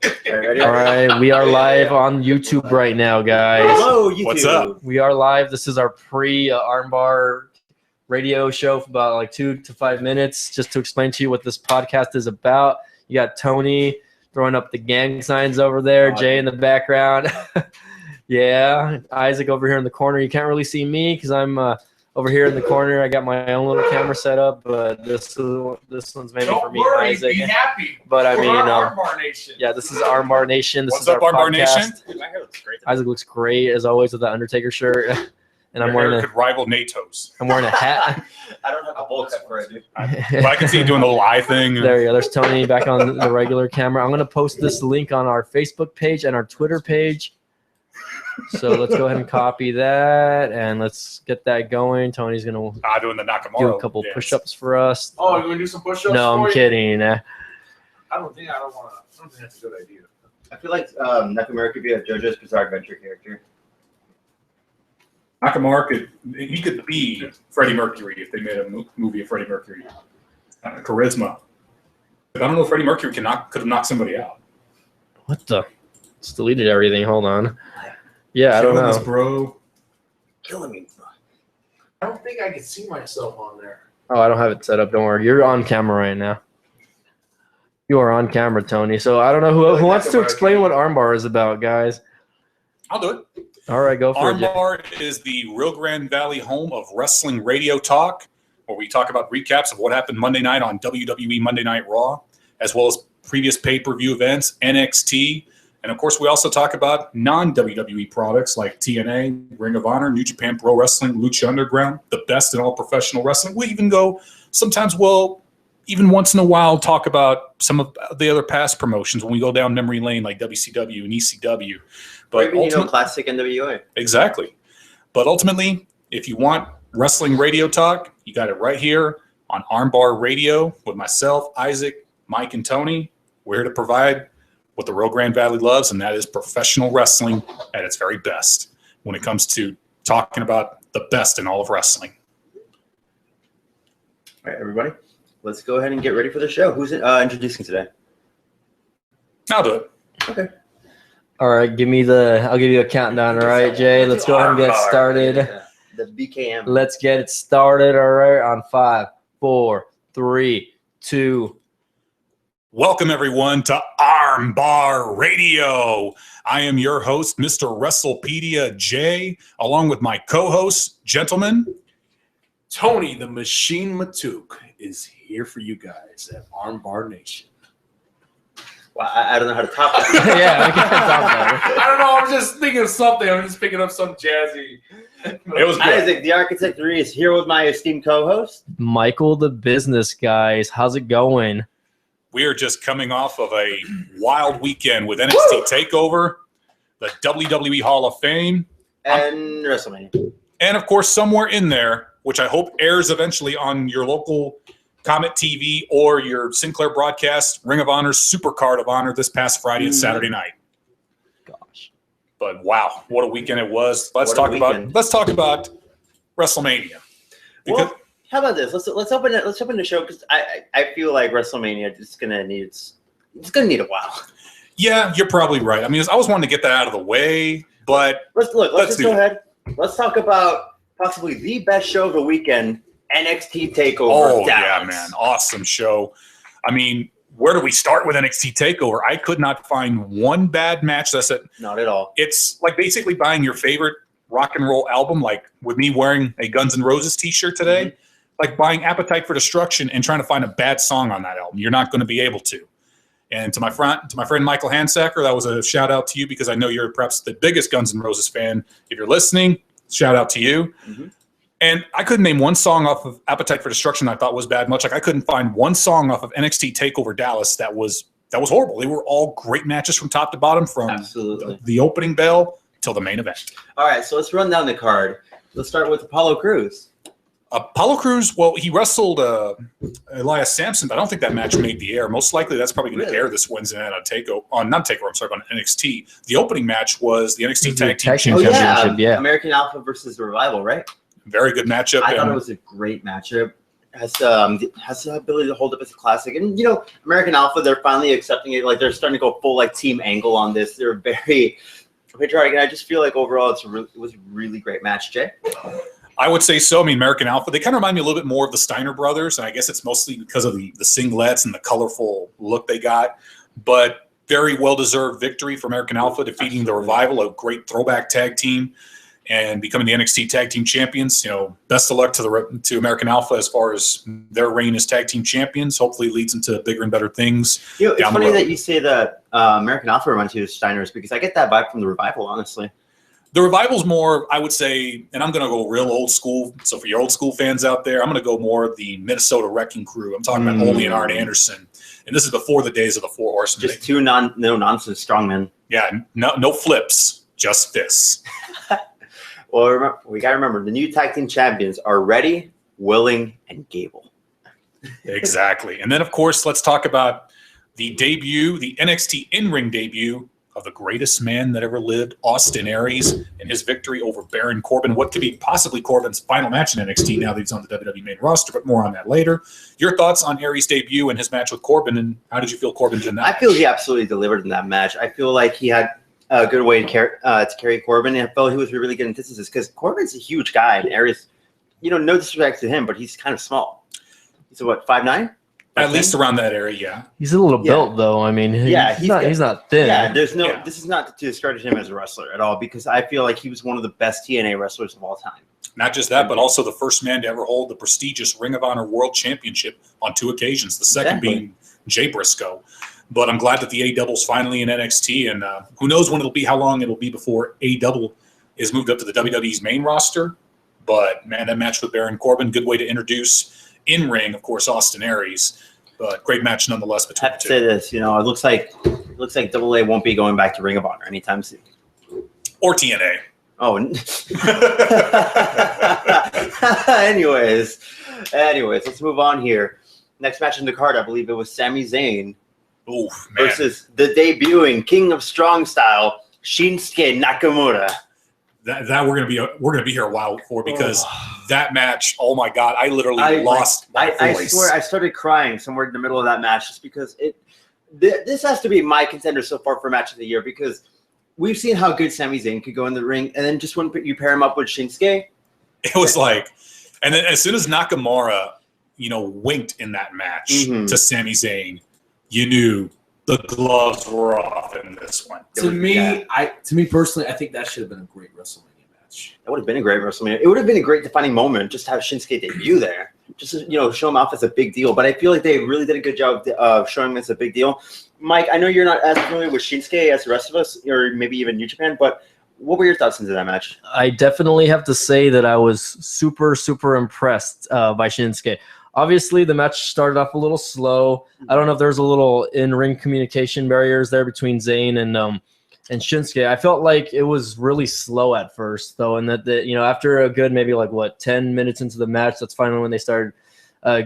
All right, we are live on YouTube right now, guys. Hello, YouTube. What's up? We are live. This is our pre-Armbar radio show for about like 2 to 5 minutes, just to explain to you what this podcast is about. You got Tony throwing up the gang signs over there, Jay in the background. Yeah, Isaac over here in the corner. You can't really see me because I'm over here in the corner. I got my own little camera set up, but this one's mainly for me, Isaac. Be happy. But I mean, Armbar Nation. Yeah, this is Armbar Nation. This What's is up, our Armbar podcast. Nation? Dude, my hair looks great. Isaac looks great as always with the Undertaker shirt, and I'm Your wearing hair a could rival NATO's. I'm wearing a hat. I don't have a bowl cut for it, dude. But I can see you doing the little eye thing. There you go. There's Tony back on the regular camera. I'm gonna post this link on our Facebook page and our Twitter page. So let's go ahead and copy that and let's get that going. Tony's gonna Doing the Nakamura. do a couple dance. push-ups for us. Oh, you want to do some push-ups? No, I'm for you? kidding. I don't think that's a good idea. I feel like Nakamura could be a JoJo's Bizarre Adventure character. Nakamura could be Freddie Mercury if they made a movie of Freddie Mercury. Charisma. But I don't know if Freddie Mercury could have knocked somebody out. What the? It's deleted everything. Hold on. Yeah, I don't Killing know. us, bro. Killing me. I don't think I can see myself on there. Oh, I don't have it set up. Don't worry. You're on camera right now. You are on camera, Tony. So I don't know who wants to explain what Armbar is about, guys. I'll do it. All right, go for it. Armbar is the Rio Grande Valley home of wrestling radio talk, where we talk about recaps of what happened Monday night on WWE Monday Night Raw, as well as previous pay-per-view events, NXT, and of course we also talk about non-WWE products like TNA, Ring of Honor, New Japan Pro Wrestling, Lucha Underground, the best in all professional wrestling. We even go, sometimes we'll even once in a while talk about some of the other past promotions when we go down memory lane like WCW and ECW. But Or even, classic NWA. Exactly. But ultimately, if you want wrestling radio talk, you got it right here on Armbar Radio with myself, Isaac, Mike, and Tony. We're here to provide what the Rio Grande Valley loves, and that is professional wrestling at its very best when it comes to talking about the best in all of wrestling. All right, everybody. Let's go ahead and get ready for the show. Who's introducing today? I'll do it. Okay. All right, I'll give you a countdown. All right, Jay, let's go ahead and get started. Yeah, the BKM. Let's get it started. All right, on 5, 4, 3, 2. Welcome, everyone, to Armbar Radio. I am your host, Mr. WrestlePedia Jay, along with my co-host, gentlemen. Tony the Machine Matuk is here for you guys at Armbar Nation. Well, I don't know how to top that. Yeah, we can't talk about it. I don't know. I'm just thinking of something. I'm just picking up some jazzy. It was good. Isaac, the Architect 3, is here with my esteemed co-host. Michael, the business guys. How's it going? We are just coming off of a wild weekend with NXT TakeOver, the WWE Hall of Fame, And WrestleMania. and of course, somewhere in there, which I hope airs eventually on your local Comet TV or your Sinclair broadcast, Ring of Honor's Super Card of Honor this past Friday and Saturday night. Gosh. But wow, what a weekend it was! Let's What a talk weekend. about WrestleMania. Because Well, how about this? Let's open it. Let's open the show because I feel like WrestleMania is gonna need a while. yeah, you're probably right. I mean, I was wanting to get that out of the way, but Let's Let's just go ahead. Let's talk about possibly the best show of the weekend, NXT TakeOver. yeah, Dallas. man, awesome show. I mean, where do we start with NXT TakeOver? I could not find one bad match. That's it. Not at all. It's like basically buying your favorite rock and roll album, like with me wearing a Guns N' Roses t-shirt today, like buying Appetite for Destruction and trying to find a bad song on that album. You're not going to be able to. And to my friend Michael Hansacker, that was a shout out to you because I know you're perhaps the biggest Guns N' Roses fan. If you're listening, shout out to you. Mhm. And I couldn't name one song off of Appetite for Destruction I thought was bad. Much like I couldn't find one song off of NXT TakeOver Dallas that was horrible. They were all great matches from top to bottom, from Absolutely. the opening bell till the main event. All right, so let's run down the card. Let's start with Apollo Crews. Apollo Crews, well, he wrestled Elias Sampson, but I don't think that match made the air. Most likely that's probably going to air this Wednesday night on NXT. The opening match was the NXT Tag Team Tag Team Championship. Championship, yeah. American Alpha versus the Revival, right? Very good matchup. I thought and it was a great matchup. has the ability to hold up as a classic. And American Alpha, they're finally accepting it. Like they're starting to go full like team angle on this. They're very patriotic, and I just feel like overall it was a really great match. Jay, I would say so. I mean, American Alpha, they kind of remind me a little bit more of the Steiner brothers, and I guess it's mostly because of the singlets and the colorful look they got. But very well-deserved victory for American Alpha, defeating the Revival, a great throwback tag team, and becoming the NXT Tag Team Champions. Best of luck to American Alpha as far as their reign as tag team champions. Hopefully, leads into bigger and better things. It's funny that you say that American Alpha reminds you of Steiners, because I get that vibe from the Revival, honestly. The Revival's more, I would say, and I'm going to go real old school. So for your old school fans out there, I'm going to go more the Minnesota Wrecking Crew. I'm talking about Ole and Arn Anderson. And this is before the days of the Four Horsemen. Just two no-nonsense strongmen. Yeah, no flips, just fists. Well, we got to remember, the new tag team champions are Ready, Willing, and Gable. Exactly. And then, of course, let's talk about the NXT in-ring debut of the greatest man that ever lived, Austin Aries, and his victory over Baron Corbin. What could be possibly Corbin's final match in NXT now that he's on the WWE main roster, but more on that later. Your thoughts on Aries' debut and his match with Corbin, and how did you feel Corbin did in that? I feel he absolutely delivered in that match. I feel like he had a good way to carry Corbin, and I felt he was a really good antithesis because Corbin's a huge guy, and Aries, no disrespect to him, but he's kind of small. He's what, 5'9"? At least around that area, yeah. He's a little built, though. I mean, he's not thin. Yeah, this is not to discredit him as a wrestler at all, because I feel like he was one of the best TNA wrestlers of all time. Not just that, but also the first man to ever hold the prestigious Ring of Honor World Championship on 2 occasions, the second being Jay Briscoe. But I'm glad that the A-Double's finally in NXT, and who knows when it'll be, how long it'll be before A-Double is moved up to the WWE's main roster. But, man, that match with Baron Corbin, good way to introduce in-ring, of course, Austin Aries. But great match nonetheless between I have to say this, it looks like AA won't be going back to Ring of Honor anytime soon. Or TNA. Oh. Anyways, let's move on here. Next match in the card, I believe it was Sami Zayn versus the debuting King of Strong Style, Shinsuke Nakamura. That we're gonna be here a while for, because that match, oh my God, I literally lost my voice. I swear I started crying somewhere in the middle of that match, just because this has to be my contender so far for match of the year, because we've seen how good Sami Zayn could go in the ring, and then just when you pair him up with Shinsuke, it was like, and then as soon as Nakamura, winked in that match to Sami Zayn, you knew the gloves were off in this one. To me personally, I think that should have been a great WrestleMania match. That would have been a great WrestleMania. It would have been a great defining moment just to have Shinsuke debut there, just to, show him off as a big deal. But I feel like they really did a good job of showing him as a big deal. Mike, I know you're not as familiar with Shinsuke as the rest of us, or maybe even New Japan, but what were your thoughts into that match? I definitely have to say that I was super, super impressed by Shinsuke. Obviously, the match started off a little slow. I don't know if there's a little in-ring communication barriers there between Zayn and Shinsuke. I felt like it was really slow at first, though, and that after a good maybe 10 minutes into the match, that's finally when they started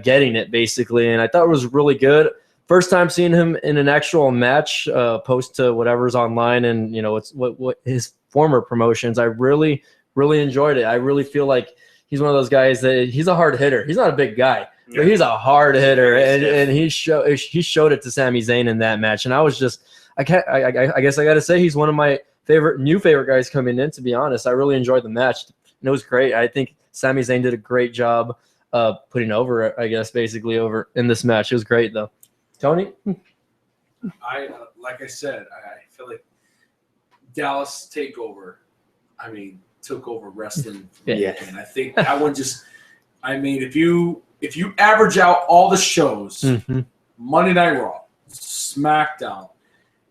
getting it, basically. And I thought it was really good. First time seeing him in an actual match, post to whatever's online, and it's what his former promotions. I really, really enjoyed it. I really feel like he's one of those guys that he's a hard hitter. He's not a big guy. But he's a hard hitter, and he showed it to Sami Zayn in that match. And I was just, I guess I got to say he's one of my new favorite guys coming in. To be honest, I really enjoyed the match, and it was great. I think Sami Zayn did a great job putting over, I guess, basically over in this match. It was great though. Tony, like I said, I feel like Dallas Takeover. Took over wrestling. And I think that one just. If you average out all the shows, Monday Night Raw, SmackDown,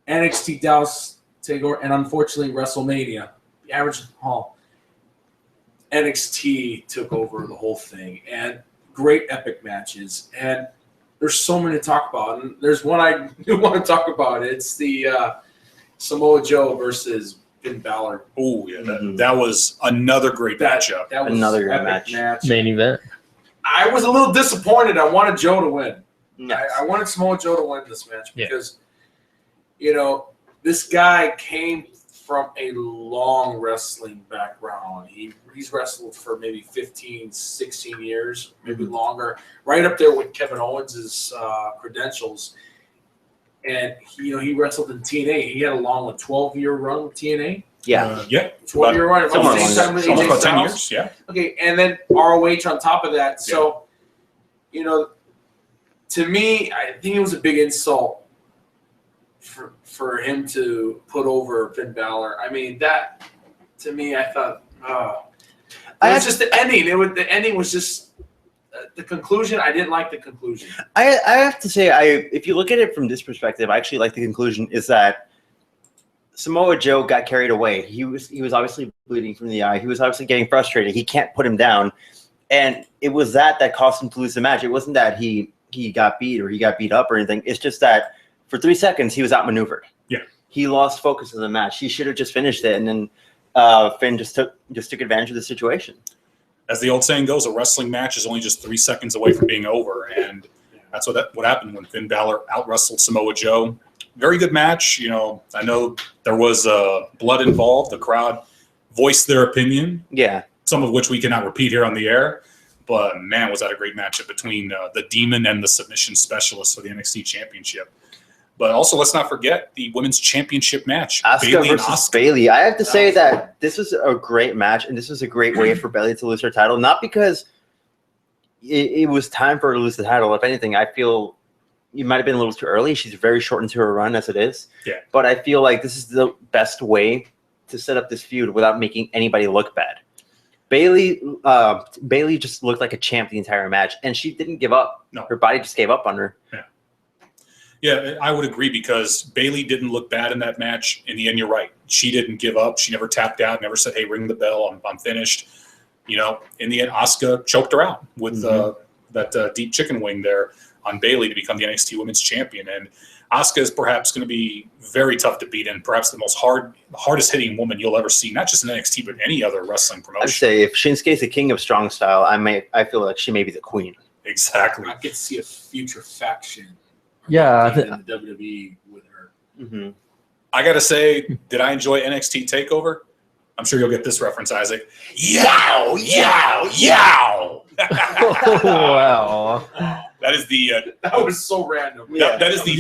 NXT Dallas Takeover, and unfortunately WrestleMania, the average all, NXT took over the whole thing, and great epic matches. And there's so many to talk about. And there's one I do want to talk about. It's the Samoa Joe versus Finn Balor. Oh yeah, that was another great matchup. That was another great match. Main event. I was a little disappointed. I wanted Joe to win. Yes. I wanted Samoa Joe to win this match because, this guy came from a long wrestling background. He's wrestled for maybe 15, 16 years, maybe longer, right up there with Kevin Owens' credentials. And he wrestled in TNA. He had a long 12-year run with TNA. Yeah. 12-year run. About the same time with AJ about 10 Styles. years, yeah. Okay, and then ROH on top of that. So, to me, I think it was a big insult for him to put over Finn Balor. I mean, that, to me, I thought, it was just the ending. The ending was just the conclusion. I didn't like the conclusion. I have to say, if you look at it from this perspective, I actually like the conclusion is that Samoa Joe got carried away. He was obviously bleeding from the eye. He was obviously getting frustrated. He can't put him down. And it was that caused him to lose the match. It wasn't that he got beat or he got beat up or anything. It's just that for 3 seconds, he was outmaneuvered. Yeah. He lost focus of the match. He should have just finished it. And then Finn just took advantage of the situation. As the old saying goes, a wrestling match is only just 3 seconds away from being over. And that's what happened when Finn Balor out-wrestled Samoa Joe. Very good match. I know there was blood involved. The crowd voiced their opinion. Yeah. Some of which we cannot repeat here on the air. But, man, was that a great matchup between the Demon and the submission specialist for the NXT Championship. But also, let's not forget the Women's Championship match. Asuka versus Bayley. I have to say that this was a great match, and this was a great way for Bayley to lose her title. Not because it was time for her to lose the title. If anything, I feel it might have been a little too early. She's very short into her run as it is. Yeah. But I feel like this is the best way to set up this feud without making anybody look bad. Bayley just looked like a champ the entire match, and she didn't give up. No. Her body just gave up on her. Yeah, I would agree because Bayley didn't look bad in that match. In the end, you're right. She didn't give up. She never tapped out, never said, hey, ring the bell, I'm finished. In the end, Asuka choked her out with that deep chicken wing there on Bayley to become the NXT Women's Champion. And Asuka is perhaps going to be very tough to beat and perhaps the hardest hitting woman you'll ever see, not just in NXT, but any other wrestling promotion. I'd say if Shinsuke's the king of strong style, I feel like she may be the queen. Exactly. I get to see a future faction. Yeah, in the WWE with her. Mm-hmm. I got to say, did I enjoy NXT TakeOver? I'm sure you'll get this reference, Isaac. Yow, yow, yow. Oh, wow. That is the that was so random. That is the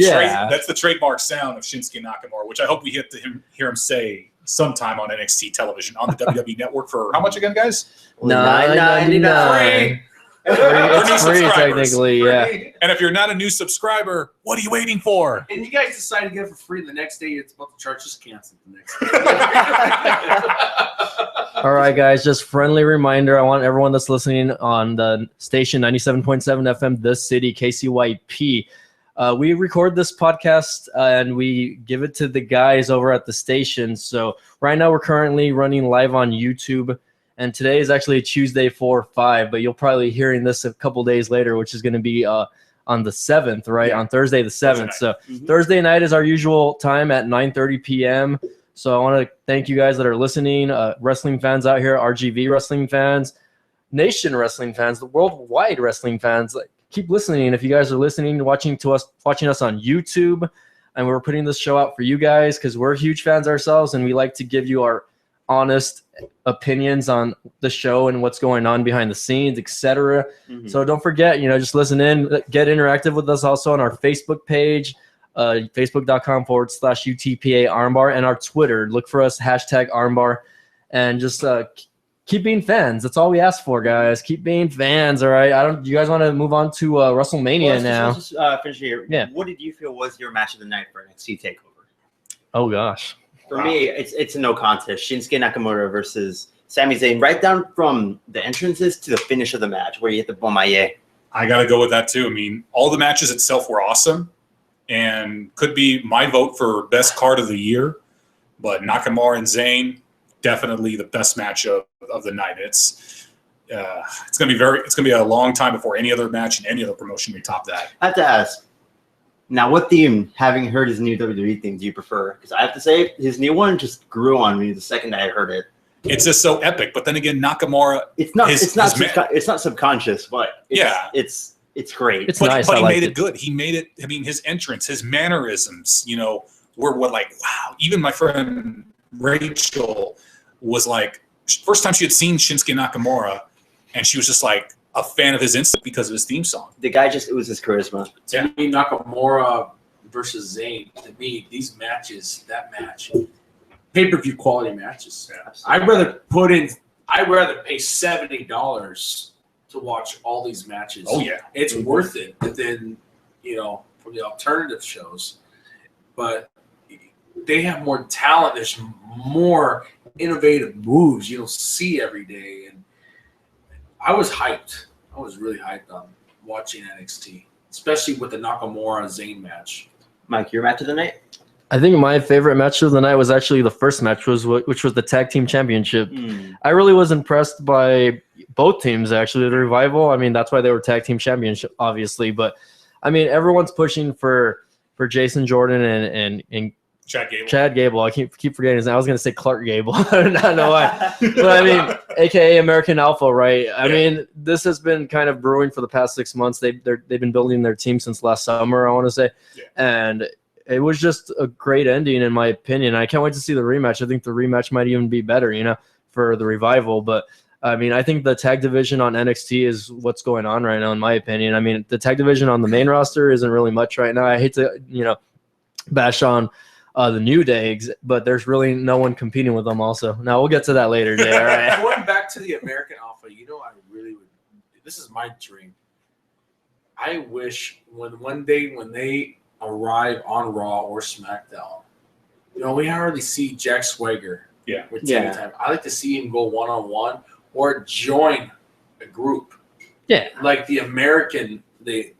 that's the trademark sound of Shinsuke Nakamura, which I hope we get to hear him say sometime on NXT television on the WWE Network for how much again, guys? $9.99. It's free technically, yeah. And if you're not a new subscriber, what are you waiting for? And you guys decide to get it for free the next day. It's about to charge. Just cancel the next day. All right, guys, just friendly reminder. I want everyone that's listening on the station 97.7 FM, The City, KCYP. We record this podcast and we give it to the guys over at the station. So right now we're currently running live on YouTube. And today is actually Tuesday 4/5, but you'll probably hearing this a couple days later, which is going to be on the 7th, right? Yeah. On Thursday the 7th. So Thursday night is our usual time at 9:30 p.m. So I want to thank you guys that are listening, wrestling fans out here, RGV wrestling fans, nation wrestling fans, the worldwide wrestling fans. Like, keep listening. If you guys are listening, watching us on YouTube, and we're putting this show out for you guys because we're huge fans ourselves, and we like to give you our honest opinions on the show and what's going on behind the scenes, etc. So don't forget, just listen in, get interactive with us also on our Facebook page, facebook.com/UTPA Armbar, and our Twitter. Look for us, #Armbar, and just keep being fans. That's all we ask for, guys. Keep being fans, all right? You guys want to move on to WrestleMania now? Let's just finish here. Yeah. What did you feel was your match of the night for NXT TakeOver? Oh, gosh. For me, it's a no contest. Shinsuke Nakamura versus Sami Zayn, right down from the entrances to the finish of the match where you hit the Bomaye. I got to go with that, too. I mean, all the matches itself were awesome and could be my vote for best card of the year. But Nakamura and Zayn, definitely the best match of the night. It's going to be a long time before any other match in any other promotion may top that. I have to ask. Now, what theme, having heard his new WWE theme, do you prefer? Because I have to say, his new one just grew on me the second I heard it. It's just so epic. But then again, Nakamura, it's not subconscious, but it's great. It's nice. But he made it good. He made it. I mean, his entrance, his mannerisms, were like wow. Even my friend Rachel was like, first time she had seen Shinsuke Nakamura, and she was just like a fan of his instant because of his theme song. The guy just, it was his charisma. Yeah. To me, Nakamura versus Zayn, to me, these matches, that match, pay-per-view quality matches. Yeah. I'd rather pay $70 to watch all these matches. Oh yeah, It's worth it than, from the alternative shows. But they have more talent. There's more innovative moves you don't see every day. And I was hyped. I was really hyped on watching NXT, especially with the Nakamura Zayn match. Mike, your match of the night? I think my favorite match of the night was actually the first match, which was the Tag Team Championship. I really was impressed by both teams, actually. The Revival, I mean, that's why they were Tag Team Championship, obviously. But, I mean, everyone's pushing for Jason Jordan and Chad Gable. I keep forgetting his name. I was going to say Clark Gable. I don't know why. But, I mean, a.k.a. American Alpha, right? I mean, this has been kind of brewing for the past 6 months. They've been building their team since last summer, I want to say. Yeah. And it was just a great ending, in my opinion. I can't wait to see the rematch. I think the rematch might even be better, for the Revival. But, I mean, I think the tag division on NXT is what's going on right now, in my opinion. I mean, the tag division on the main roster isn't really much right now. I hate to, bash on the New Day, but there's really no one competing with them also. Now, we'll get to that later, Jay, all right? Going back to the American Alpha, I really would – this is my dream. I wish when they arrive on Raw or SmackDown, we hardly see Jack Swagger with TV time. I like to see him go one-on-one or join a group. Yeah. Like the American, the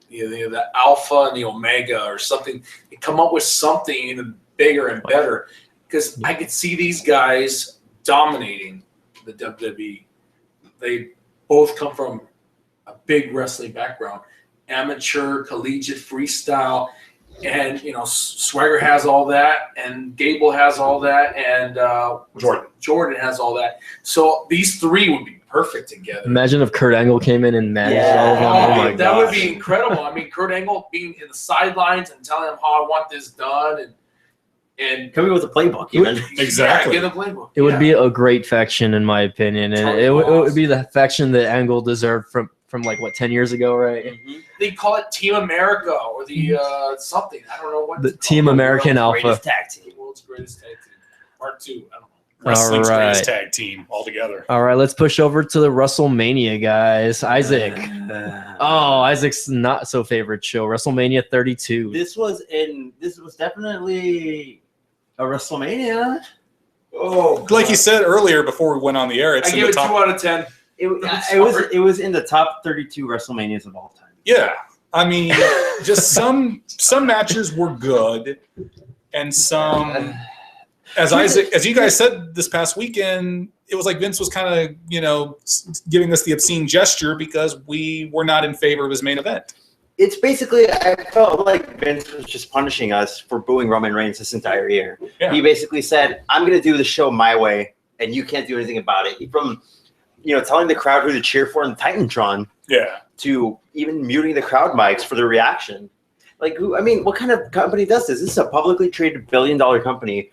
Alpha and the Omega or something. They come up with something even bigger and better, because I could see these guys dominating the WWE. They both come from a big wrestling background, amateur, collegiate, freestyle, and Swagger has all that, and Gable has all that, and Jordan has all that. So these three would be perfect together. Imagine if Kurt Angle came in and managed all of them. Oh my that would be incredible. I mean, Kurt Angle being in the sidelines and telling them how I want this done, and coming with a playbook, even. Exactly. Get a playbook. It would be a great faction, in my opinion, and it would be the faction that Angle deserved from like 10 years ago, right? Mm-hmm. They call it Team America or the something. I don't know what. The Team American Alpha. Greatest tag team. World's greatest tag team. Part 2. I don't know. Wrestling's All right. greatest tag team altogether. All right, let's push over to the WrestleMania, guys. Isaac. Isaac's not so favorite show. WrestleMania 32. This was definitely a WrestleMania. Oh, Like you said earlier before we went on the air, it's I in give the it top. 2 out of 10. It was in the top 32 WrestleManias of all time. Yeah, I mean, just some matches were good, and some, as you guys said this past weekend, it was like Vince was kind of giving us the obscene gesture because we were not in favor of his main event. It's basically, I felt like Vince was just punishing us for booing Roman Reigns this entire year. Yeah. He basically said, "I'm going to do the show my way, and you can't do anything about it." From telling the crowd who to cheer for in Titantron, to even muting the crowd mics for the reaction. What kind of company does this? This is a publicly traded billion-dollar company,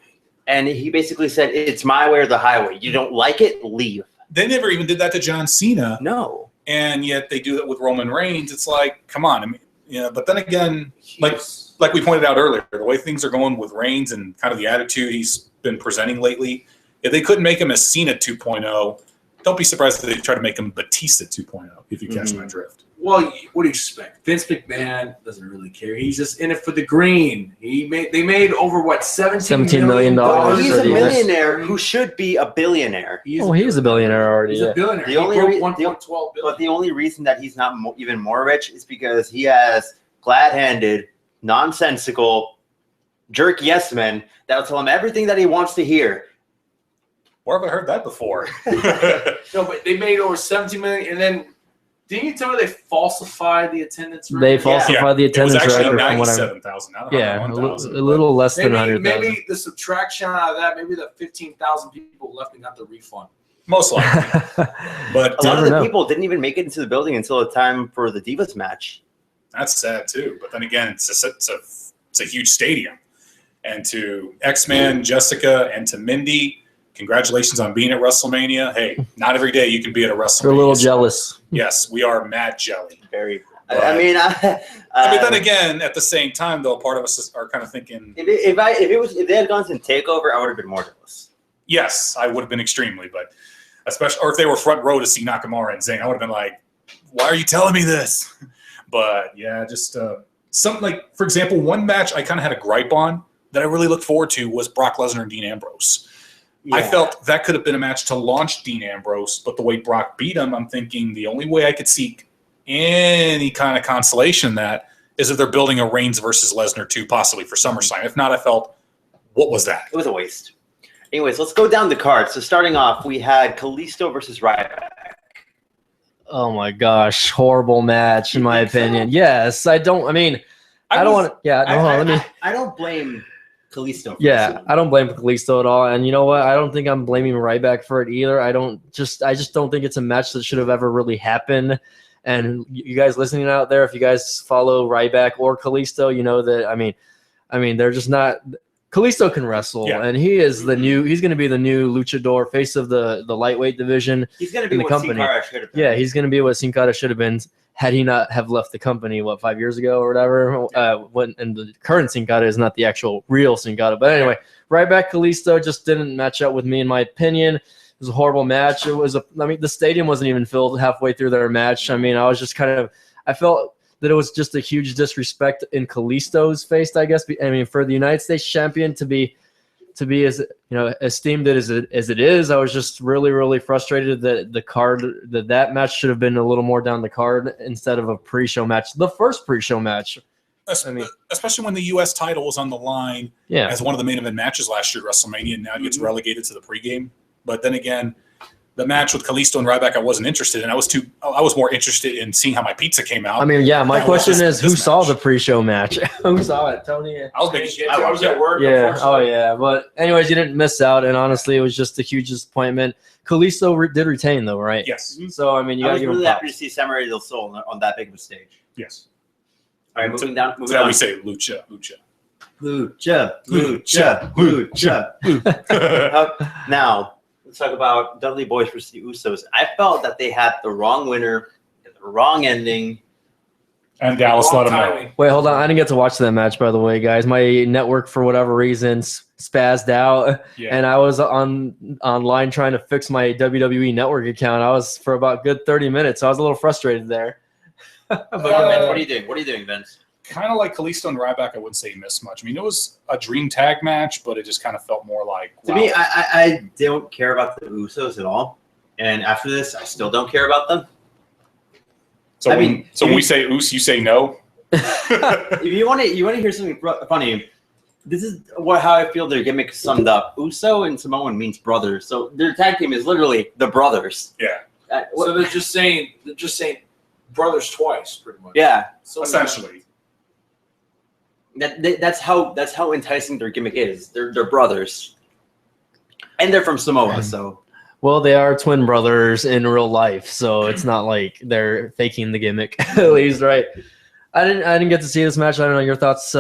and he basically said, "It's my way or the highway. You don't like it, leave." They never even did that to John Cena. No. And yet they do that with Roman Reigns. It's like, come on. I mean, but then again, like we pointed out earlier, the way things are going with Reigns and kind of the attitude he's been presenting lately, if they couldn't make him a Cena 2.0, don't be surprised if they try to make him Batista 2.0, if you catch my drift. Well, what do you expect? Vince McMahon doesn't really care. He's just in it for the green. They made over $17 million. He's a millionaire who should be a billionaire. He's a billionaire already. He's a billionaire. The only $1.12 billion. But the only reason that he's not even more rich is because he has glad-handed, nonsensical, jerk yes men that'll tell him everything that he wants to hear. Where have I heard that before? No, but they made over $17 million, and then didn't you tell me they falsified the attendance record? They falsified the attendance record. It was actually record. 97,000. Yeah, a little less than 100,000. Maybe the subtraction out of that, maybe the 15,000 people left and got the refund. Most likely. But a lot of the people didn't even make it into the building until the time for the Divas match. That's sad too. But then again, it's a huge stadium. And to X-Man, Jessica, and to Mindy, congratulations on being at WrestleMania. Hey, not every day you can be at a WrestleMania. We're a little jealous. Yes, we are mad jelly. Very. But, I mean, then again, at the same time, though, part of us are kind of thinking, if they had gone to Takeover, I would have been more jealous. yes, I would have been extremely, but especially, or if they were front row to see Nakamura and Zayn, I would have been like, why are you telling me this? But yeah, just something like, for example, one match I kind of had a gripe on that I really looked forward to was Brock Lesnar and Dean Ambrose. Yeah. I felt that could have been a match to launch Dean Ambrose, but the way Brock beat him, I'm thinking the only way I could see any kind of consolation in that is if they're building a Reigns versus Lesnar 2, possibly for SummerSlam. If not, I felt, what was that? It was a waste. Anyways, let's go down the card. So starting off, we had Kalisto versus Ryback. Oh my gosh, horrible match in my opinion. Yes, I don't want to. Yeah, I don't blame Kalisto. I don't blame Kalisto at all. And you know what? I don't think I'm blaming Ryback for it either. I just don't think it's a match that should have ever really happened. And you guys listening out there, if you guys follow Ryback or Kalisto, you know that. I mean, they're just not. Kalisto can wrestle, and he's going to be the new luchador, face of the lightweight division. He's going to be what Sin Cara should have been. Yeah, he's going to be what Sin Cara should have been had he not have left the company, 5 years ago or whatever. And the current Sin Cara is not the actual real Sin Cara. But anyway, Ryback Kalisto just didn't match up with me, in my opinion. It was a horrible match. The stadium wasn't even filled halfway through their match. I mean, I felt that it was just a huge disrespect in Kalisto's face, I guess. I mean, for the United States champion to be as esteemed as it is, I was just really, really frustrated that that match should have been a little more down the card instead of a pre-show match, the first pre-show match. Especially when the U.S. title was on the line as one of the main event matches last year at WrestleMania, and now it gets relegated to the pregame. But then again, the match with Kalisto and Ryback, I wasn't interested in. I was more interested in seeing how my pizza came out. I mean, yeah. My question is, who saw the pre-show match? Who saw it? Tony. I was at work. Yeah. Oh, yeah. But anyways, you didn't miss out, and honestly, it was just a huge disappointment. Kalisto did retain, though, right? Yes. So I mean, I was really happy to see Samurai del Sol on that big of a stage. Yes. All right, moving down. That's how we say lucha. Now, let's talk about Dudley Boyz versus the Usos. I felt that they had the wrong winner, the wrong ending. And Dallas let them know. Wait, hold on. I didn't get to watch that match, by the way, guys. My network, for whatever reason, spazzed out, and I was online trying to fix my WWE Network account. I was for about good 30 minutes. So I was a little frustrated there. What are you doing? What are you doing, Vince? Kind of like Kalisto and Ryback, I wouldn't say he missed much. I mean, it was a dream tag match, but it just kind of felt more like, wow. To me, I don't care about the Usos at all. And after this, I still don't care about them. So when we say Us, you say no? If you want to hear something funny, this is how I feel their gimmick is summed up. Uso and Samoan means brothers. So their tag team is literally the brothers. Yeah. So they're just saying brothers twice, pretty much. Yeah. So essentially. That's how enticing their gimmick is. They're brothers, and they're from Samoa. So, well, they are twin brothers in real life, so it's not like they're faking the gimmick. At least, right? I didn't get to see this match. I don't know your thoughts,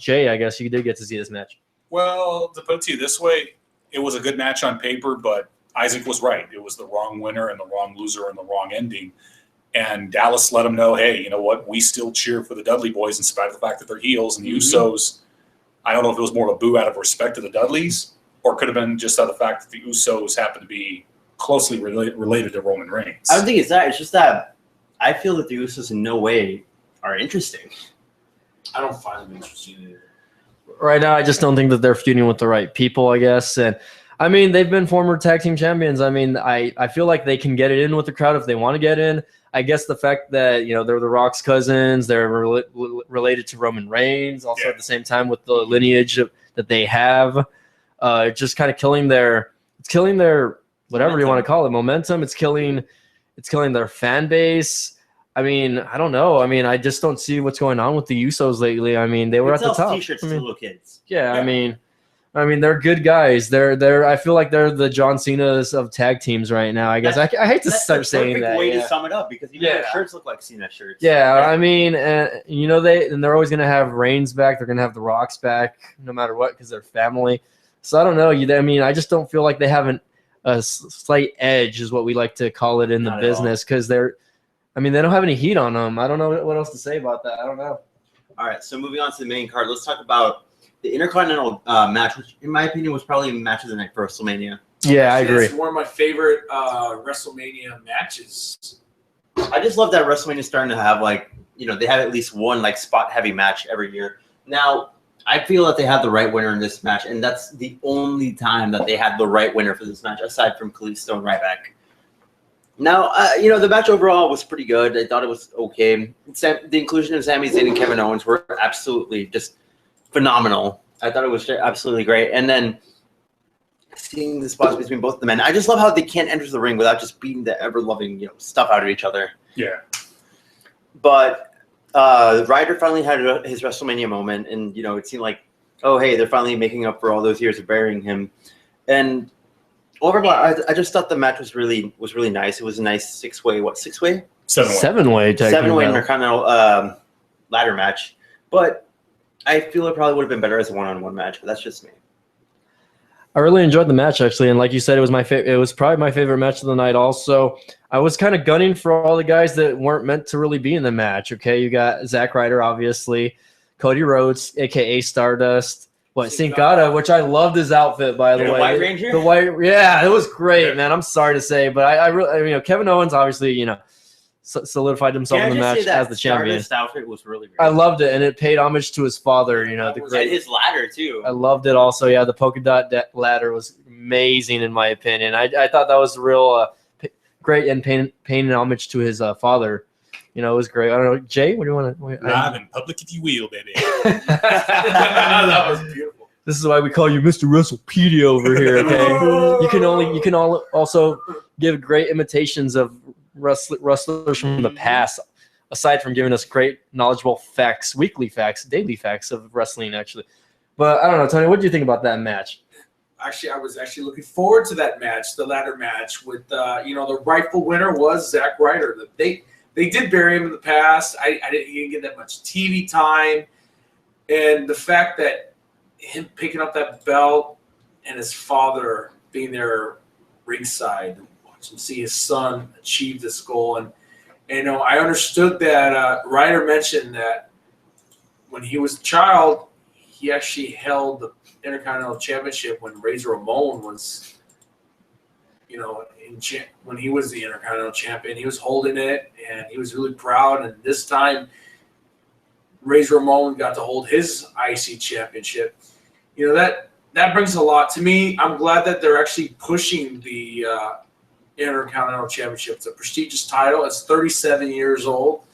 Jay. I guess you did get to see this match. Well, to put it to you this way, it was a good match on paper, but Isaac was right. It was the wrong winner and the wrong loser and the wrong ending. And Dallas let them know, hey, you know what? We still cheer for the Dudley Boyz in spite of the fact that they're heels. And the Usos, I don't know if it was more of a boo out of respect to the Dudleys, or it could have been just out of the fact that the Usos happen to be closely related to Roman Reigns. I don't think it's that. It's just that I feel that the Usos in no way are interesting. I don't find them interesting either. Right now, I just don't think that they're feuding with the right people, I guess. And I mean, they've been former tag team champions. I mean, I feel like they can get it in with the crowd if they want to get in. I guess the fact that, they're the Rock's cousins, they're related to Roman Reigns, also at the same time with the lineage that they have, just kind of killing their whatever you want to call it, momentum. It's killing their fan base. I mean, I don't know. I mean, I just don't see what's going on with the Usos lately. I mean, they were at the top. T-shirts to little kids. Yeah, I mean, I mean, they're good guys. They're. I feel like they're the John Cena's of tag teams right now. I guess I hate to start saying that. That's the perfect way yeah. to sum it up because even their shirts look like Cena shirts. Yeah, I mean, they're always gonna have Reigns back. They're gonna have the Rocks back, no matter what, because they're family. So I don't know. I mean, I just don't feel like they have a slight edge, is what we like to call it in the business, because they're. I mean, they don't have any heat on them. I don't know what else to say about that. I don't know. All right, so moving on to the main card, let's talk about the Intercontinental match, which in my opinion was probably match of the night for WrestleMania. Yeah, I agree. It's one of my favorite WrestleMania matches. I just love that WrestleMania is starting to have they have at least one spot heavy match every year. Now, I feel that they have the right winner in this match, and that's the only time that they had the right winner for this match, aside from Kalisto and Ryback. Now, the match overall was pretty good. I thought it was okay. The inclusion of Sami Zayn and Kevin Owens were absolutely just phenomenal. I thought it was absolutely great. And then seeing the spots between both the men, I just love how they can't enter the ring without just beating the ever-loving stuff out of each other. Yeah. But Ryder finally had his WrestleMania moment, and it seemed like, oh hey, they're finally making up for all those years of burying him. And overall, I just thought the match was really nice. It was a nice six-way Seven-way Intercontinental ladder match. But I feel it probably would have been better as a one-on-one match, but that's just me. I really enjoyed the match, actually, and like you said, it was my favorite. It was probably my favorite match of the night. Also, I was kind of gunning for all the guys that weren't meant to really be in the match. Okay, you got Zack Ryder, obviously, Cody Rhodes, aka Stardust. Sin Cara, which I loved his outfit, by the way. White Ranger? The white, yeah, it was great, man. I'm sorry to say, but I really, Kevin Owens obviously, solidified himself in the match as the champion. Stardust outfit was really great. I loved it, and it paid homage to his father. And his ladder too. I loved it also. Yeah, the polka dot ladder was amazing in my opinion. I thought that was real great and paying homage to his father. It was great. I don't know, Jay, what do you want to? Live in public, if you will, baby. That was beautiful. This is why we call you Mr. WrestlePedia over here. Okay, you can also give great imitations of wrestlers from the past, aside from giving us great knowledgeable facts, weekly facts, daily facts of wrestling, actually. But I don't know, Tony, what do you think about that match? Actually, I was actually looking forward to that match, the ladder match with the rightful winner was Zack Ryder. They did bury him in the past. He didn't get that much TV time. And the fact that him picking up that belt and his father being there ringside, watching see his son achieve this goal. And I understood that Ryder mentioned that when he was a child, he actually held the Intercontinental Championship when Razor Ramon was, when he was the Intercontinental Champion. He was holding it, and he was really proud. And this time, Razor Ramon got to hold his IC Championship. That brings a lot to me. I'm glad that they're actually pushing the Intercontinental Championship. It's a prestigious title. It's 37 years old,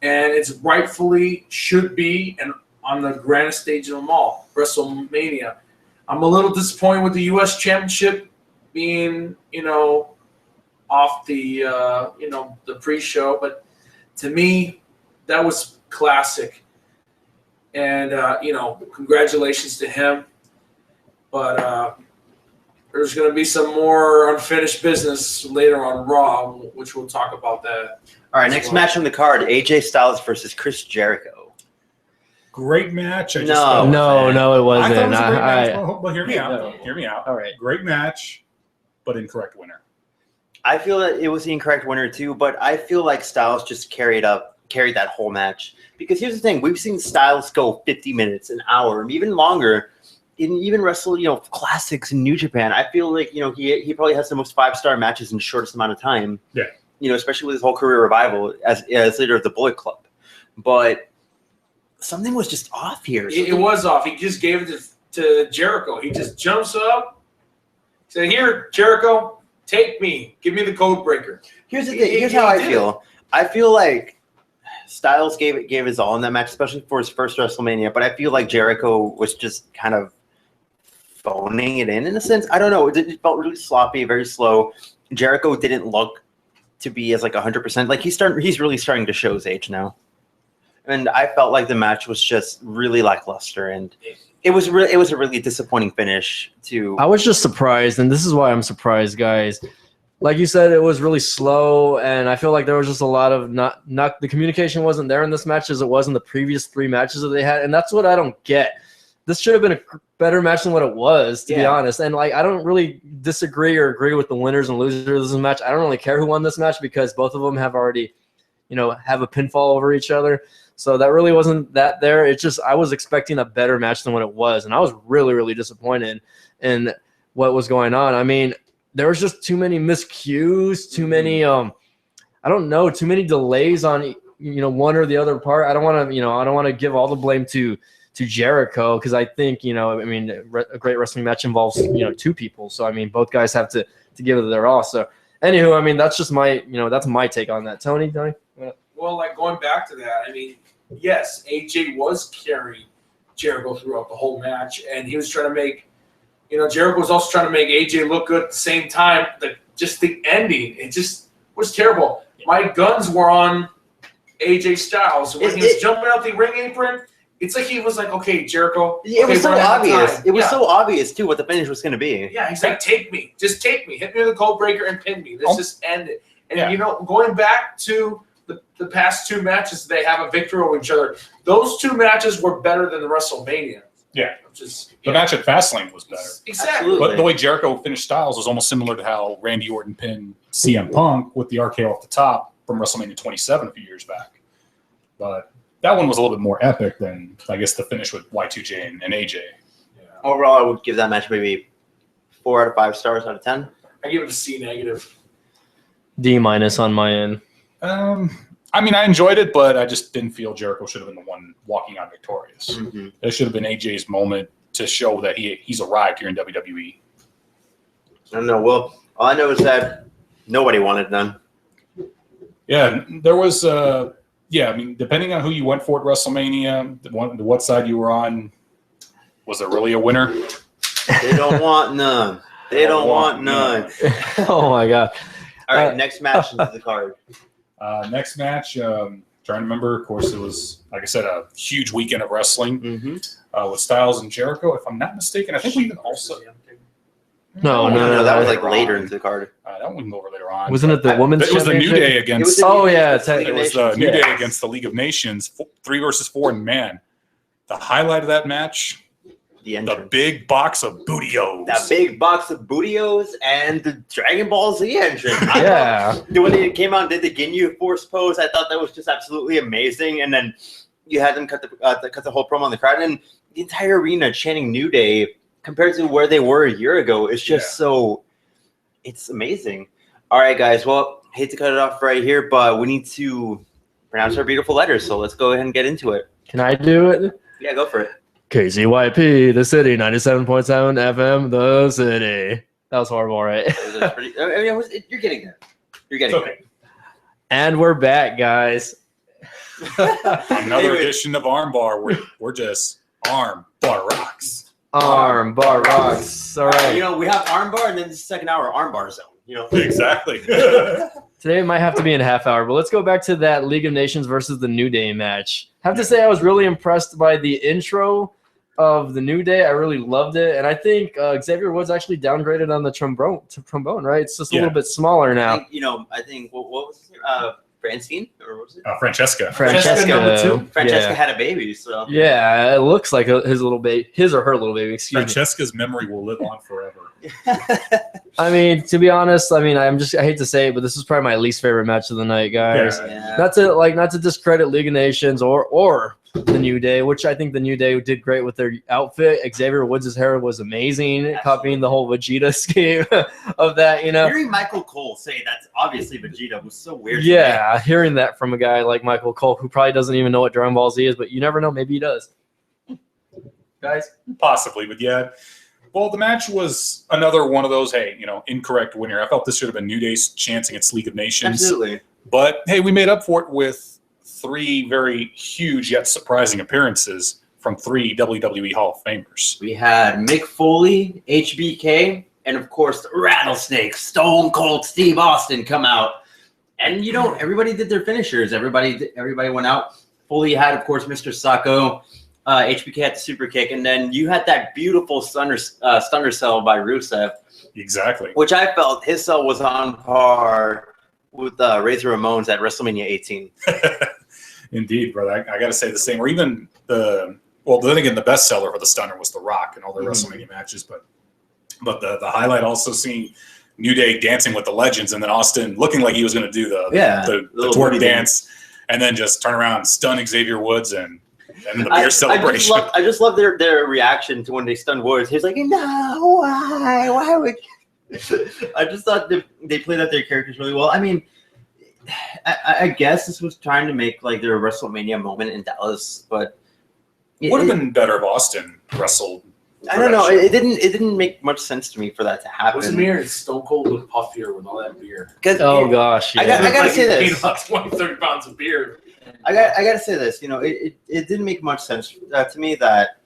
and it's rightfully should be and on the grandest stage of them all, WrestleMania. I'm a little disappointed with the U.S. Championship being, off the, the pre-show, but to me, that was classic. And, congratulations to him. But there's going to be some more unfinished business later on Raw, which we'll talk about that. All right, next match on the card, AJ Styles versus Chris Jericho. Great match. No, it wasn't. I thought it was a great match. Well, hear me out. No. Hear me out. All right. Great match, but incorrect winner. I feel that it was the incorrect winner too, but I feel like Styles just carried that whole match. Because here's the thing, we've seen Styles go 50 minutes, an hour, and even longer, and even wrestle, classics in New Japan. I feel like, he probably has the most 5-star matches in the shortest amount of time. Yeah. Especially with his whole career revival as leader of the Bullet Club. But something was just off here. It was off. He just gave it to Jericho. He just jumps up, said, "Here, Jericho, take me. Give me the code breaker." Here's the thing. Here's how I feel. I feel like Styles gave his all in that match, especially for his first WrestleMania. But I feel like Jericho was just kind of phoning it in a sense. I don't know. It felt really sloppy, very slow. Jericho didn't look to be as 100%. Like he's really starting to show his age now. And I felt like the match was just really lackluster. And It was a really disappointing finish. I was just surprised, and this is why I'm surprised, guys. Like you said, it was really slow, and I feel like there was just a lot of not the communication wasn't there in this match as it was in the previous 3 matches that they had, and that's what I don't get. This should have been a better match than what it was, to be honest. And like, I don't really disagree or agree with the winners and losers of this match. I don't really care who won this match because both of them have already, have a pinfall over each other. So that really wasn't that there. It's just I was expecting a better match than what it was, and I was really, really disappointed in what was going on. I mean, there was just too many miscues, too many too many delays on one or the other part. I don't want to give all the blame to Jericho because I think a great wrestling match involves 2 people. So I mean, both guys have to give it their all. So anywho, I mean, that's just my that's my take on that. Tony. Well, like going back to that, I mean, yes, AJ was carrying Jericho throughout the whole match, and he was trying to make. Jericho was also trying to make AJ look good at the same time. Just the ending, it just was terrible. My guns were on AJ Styles. When he was jumping out the ring apron, it's like he was like, okay, Jericho. It was so obvious. It was so obvious, too, what the finish was going to be. Yeah, he's like, take me. Just take me. Hit me with a cold breaker and pin me. Let's just end it. And, going back to the past 2 matches, they have a victory over each other. Those 2 matches were better than the WrestleMania. Yeah. The match at Fastlane was better. Exactly. Absolutely. But the way Jericho finished Styles was almost similar to how Randy Orton pinned CM Punk with the RKO off the top from WrestleMania 27 a few years back. But that one was a little bit more epic than, I guess, the finish with Y2J and AJ. Yeah. Overall, I would give that match maybe 4 out of 5 stars out of 10. I give it a C-. D- on my end. I mean, I enjoyed it, but I just didn't feel Jericho should have been the one walking out victorious. Mm-hmm. It should have been AJ's moment to show that he's arrived here in WWE. I don't know. Well, all I know is that nobody wanted none. Yeah, there was I mean, depending on who you went for at WrestleMania, what side you were on, was there really a winner? They don't want none. They don't want none. Oh, my God. All right, next match into the card. Next match, trying to remember, of course, it was, like I said, a huge weekend of wrestling with Styles and Jericho. If I'm not mistaken, I think we even also... No, that was like later into the card. That one we can go over later on. Wasn't it the women's It was the New Day against... It was the New Day against the League of Nations, 3 versus 4, and man, the highlight of that match... The big box of Bootios. That big box of Bootios and the Dragon Ball Z entrance. When they came out and did the Ginyu Force pose, I thought that was just absolutely amazing. And then you had them cut the whole promo on the crowd, and the entire arena chanting New Day compared to where they were a year ago. It's just it's amazing. All right, guys. Well, I hate to cut it off right here, but we need to pronounce our beautiful letters. So let's go ahead and get into it. Can I do it? Yeah, go for it. KZYP, the city, 97.7 FM, the city. That was horrible, right? You're getting there. You're getting there. And we're back, guys. Another edition of Armbar. We're just Armbar rocks. Armbar rocks. All right. We have Armbar, and then the second hour, Armbar zone. Exactly. Today it might have to be in a half hour, but let's go back to that League of Nations versus the New Day match. I have to say I was really impressed by the intro of the New Day. I really loved it, and I think Xavier Woods actually downgraded on the trombone, right? It's just a little bit smaller now. I think what was his name? Francine, or what was it? Francesca. Francesca had a baby, so yeah, it looks like his or her little baby. Francesca's memory will live on forever. I mean, to be honest, I hate to say it, but this is probably my least favorite match of the night, guys. Yeah. Not to discredit League of Nations or the New Day, which I think the New Day did great with their outfit. Xavier Woods' hair was amazing, absolutely. Copying the whole Vegeta scheme of that, Hearing Michael Cole say that's obviously Vegeta was so weird. Yeah, hearing that from a guy like Michael Cole, who probably doesn't even know what Dragon Ball Z is, but you never know, maybe he does. Guys? Possibly, but yeah. Well, the match was another one of those, incorrect winner. I felt this should have been New Day's chance against League of Nations. Absolutely. But, hey, we made up for it with 3 very huge yet surprising appearances from 3 WWE Hall of Famers. We had Mick Foley, HBK, and, of course, the Rattlesnake, Stone Cold Steve Austin come out. And, everybody did their finishers. Everybody went out. Foley had, of course, Mr. Sacco. HBK had the super kick, and then you had that beautiful stunner cell by Rusev. Exactly. Which I felt his cell was on par with Razor Ramon's at WrestleMania 18. Indeed, brother. I got to say the same. Or even then again, the best seller for the stunner was The Rock in all their WrestleMania matches. But the highlight also seeing New Day dancing with the legends, and then Austin looking like he was going to do the twerk dance, and then just turn around and stun Xavier Woods and the beer celebration. I just love their reaction to when they stunned Woods. He was like, "No, why would?" I just thought they played out their characters really well. I mean, I guess this was trying to make like their WrestleMania moment in Dallas, but it would have been better if Austin wrestled. I don't know. It didn't make much sense to me for that to happen. Wasn't Mir and Stone Cold look puffier with all that beer? Oh gosh, yeah. I gotta say this. 20, 30 pounds of beer. I gotta say this. You know, it didn't make much sense to me that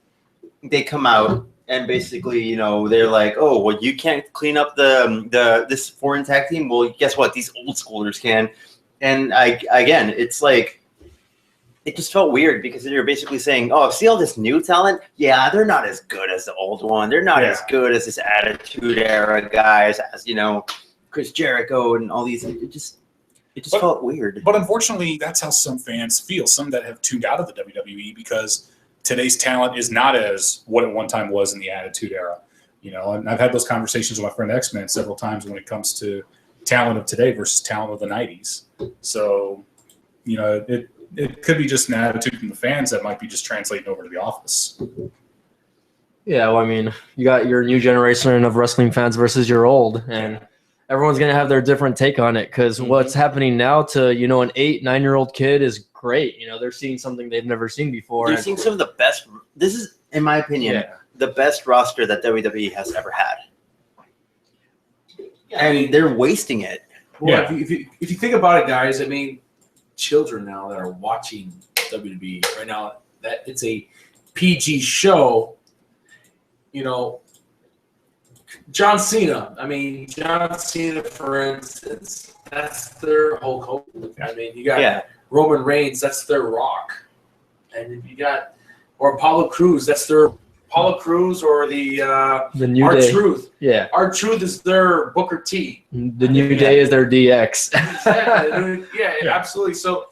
they come out and basically, you know, they're like, oh, well, you can't clean up this foreign tag team. Well, guess what? These old schoolers can. And again, it's like, it just felt weird because you're basically saying, oh, see all this new talent? Yeah, they're not as good as the old one. They're not as good as this Attitude Era guys, as, you know, Chris Jericho and all these. It just felt weird. But unfortunately, that's how some fans feel, some that have tuned out of the WWE, because today's talent is not as what at one time was in the Attitude Era. You know, and I've had those conversations with my friend X-Man several times when it comes to talent of today versus talent of the 90s. So, you know, it could be just an attitude from the fans that might be just translating over to the office. Yeah, well, I mean, you got your new generation of wrestling fans versus your old, and everyone's going to have their different take on it, because what's happening now to, you know, an 8-9-year-old kid is great. You know, they're seeing something they've never seen before. They're seeing some of the best. This is, in my opinion, the best roster that WWE has ever had. And they're wasting it. Well, if you think about it, guys, I mean, children now that are watching WWE right now, that it's a PG show, you know, John Cena. I mean, John Cena, for instance, that's their Hulk Hogan. I mean, you got Roman Reigns, that's their Rock. And if you got, or Apollo Crews, that's their Apollo Crews, or the New R-Truth. Yeah. R-Truth is their Booker T. The New Day is their DX. Exactly. Yeah, absolutely. So,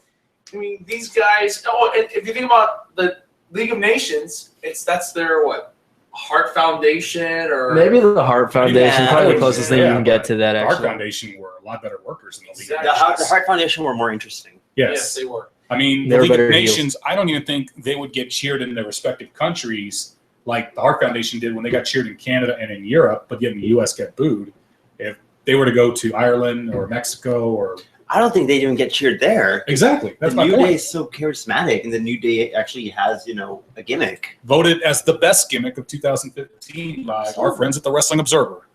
I mean, these guys. Oh, and if you think about the League of Nations, that's their what? Heart Foundation, or maybe the Heart Foundation, probably the closest thing you can get to that. The actually, Heart Foundation were a lot better workers than the League of The Nations. Heart Foundation were more interesting. Yes, they were. I mean, the League of Nations, I don't even think they would get cheered in their respective countries like the Heart Foundation did when they got cheered in Canada and in Europe, but yet in the U.S. get booed. If they were to go to Ireland or Mexico, or I don't think they'd even get cheered there. Exactly. That's the my New point. Day is so charismatic, and the New Day actually has, you know, a gimmick. Voted as the best gimmick of 2015 by our friends at the Wrestling Observer.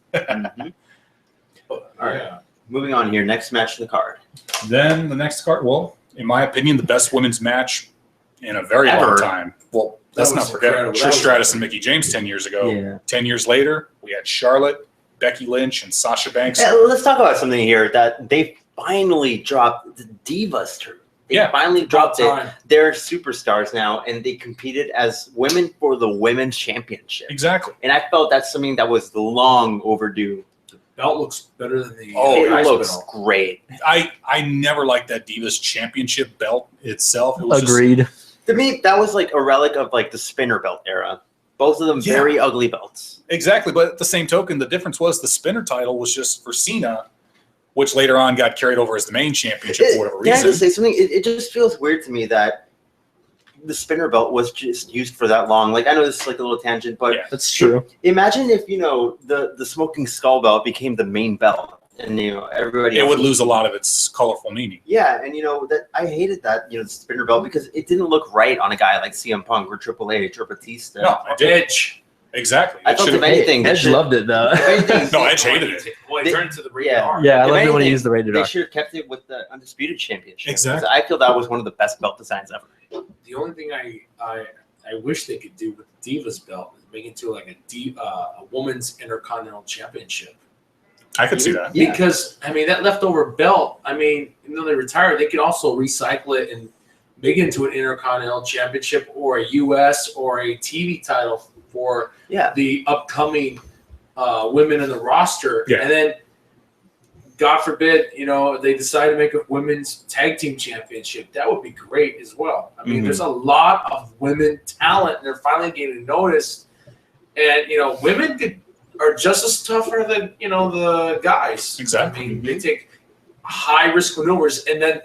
All right. Moving on here. Next match in the card. Then the next card, well, in my opinion, the best women's match in a very long time. Well, let's not forget Trish Stratus and Mickie James 10 years ago. Yeah. 10 years later, we had Charlotte, Becky Lynch, and Sasha Banks. Let's talk about something here that they finally dropped the Divas term. They finally dropped it. They're superstars now, and they competed as women for the women's championship. Exactly. And I felt that's something that was long overdue. The belt looks better than the it looks great. I never liked that Divas championship belt itself. It was agreed. To me, that was like a relic of like the spinner belt era. Both of them very ugly belts. Exactly, but at the same token, the difference was the spinner title was just for Cena, which later on got carried over as the main championship for whatever reason. Can I just say something? It just feels weird to me that the spinner belt was just used for that long. Like, I know this is like a little tangent, but that's true. Imagine if, you know, the smoking skull belt became the main belt. And, you know, everybody it would lose a lot of its colorful meaning. Yeah, and, you know, that I hated that, you know, the spinner belt, because it didn't look right on a guy like CM Punk or Triple H or Batista. No, Edge. Exactly. I thought if anything, Edge loved it though. No, Edge hated it. Well, it turned into the rated R. Yeah, I loved it when he used the rated R. They should have kept it with the Undisputed Championship. Exactly. I feel that was one of the best belt designs ever. The only thing I wish they could do with the Divas belt is make it into like a women's Intercontinental Championship. I could see that. Because, I mean, that leftover belt, I mean, even though they retired, they could also recycle it and make it into an Intercontinental Championship or a U.S. or a TV title for the upcoming women in the roster. Yeah. And then, God forbid, they decide to make a women's tag team championship. That would be great as well. I mean, there's a lot of women talent, and they're finally getting noticed. And, women are just as tougher than, the guys. Exactly. I mean, they take high-risk maneuvers. And then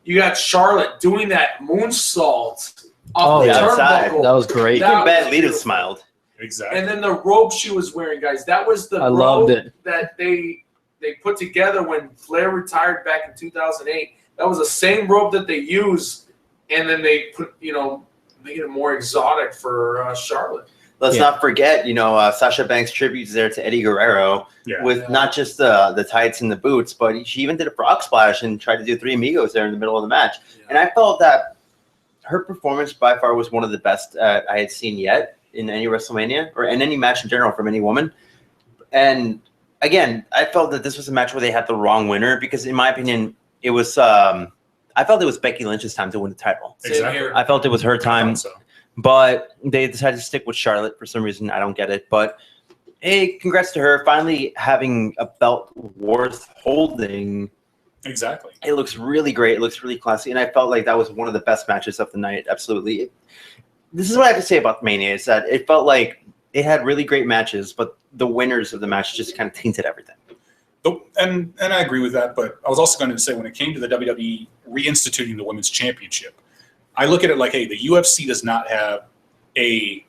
you got Charlotte doing that moonsault off the turnbuckle. That was great. Even Bad Lita smiled. Exactly. And then the robe she was wearing, guys, that was the robe loved it. that they put together when Flair retired back in 2008. That was the same robe that they used, and then they put, making it more exotic for Charlotte. Let's not forget, Sasha Banks tributes there to Eddie Guerrero with not just the tights and the boots, but she even did a frog splash and tried to do Three Amigos there in the middle of the match. Yeah. And I felt that her performance by far was one of the best I had seen yet in any WrestleMania or in any match in general from any woman. And again, I felt that this was a match where they had the wrong winner because, in my opinion, it was. I felt it was Becky Lynch's time to win the title. Exactly. I felt it was her time, but they decided to stick with Charlotte for some reason. I don't get it, but hey, congrats to her finally having a belt worth holding. Exactly. It looks really great. It looks really classy, and I felt like that was one of the best matches of the night. Absolutely. This is what I have to say about Mania is that it felt like it had really great matches, but the winners of the match just kind of tainted everything. And I agree with that, but I was also going to say when it came to the WWE reinstituting the Women's Championship, I look at it like, hey, the UFC does not have a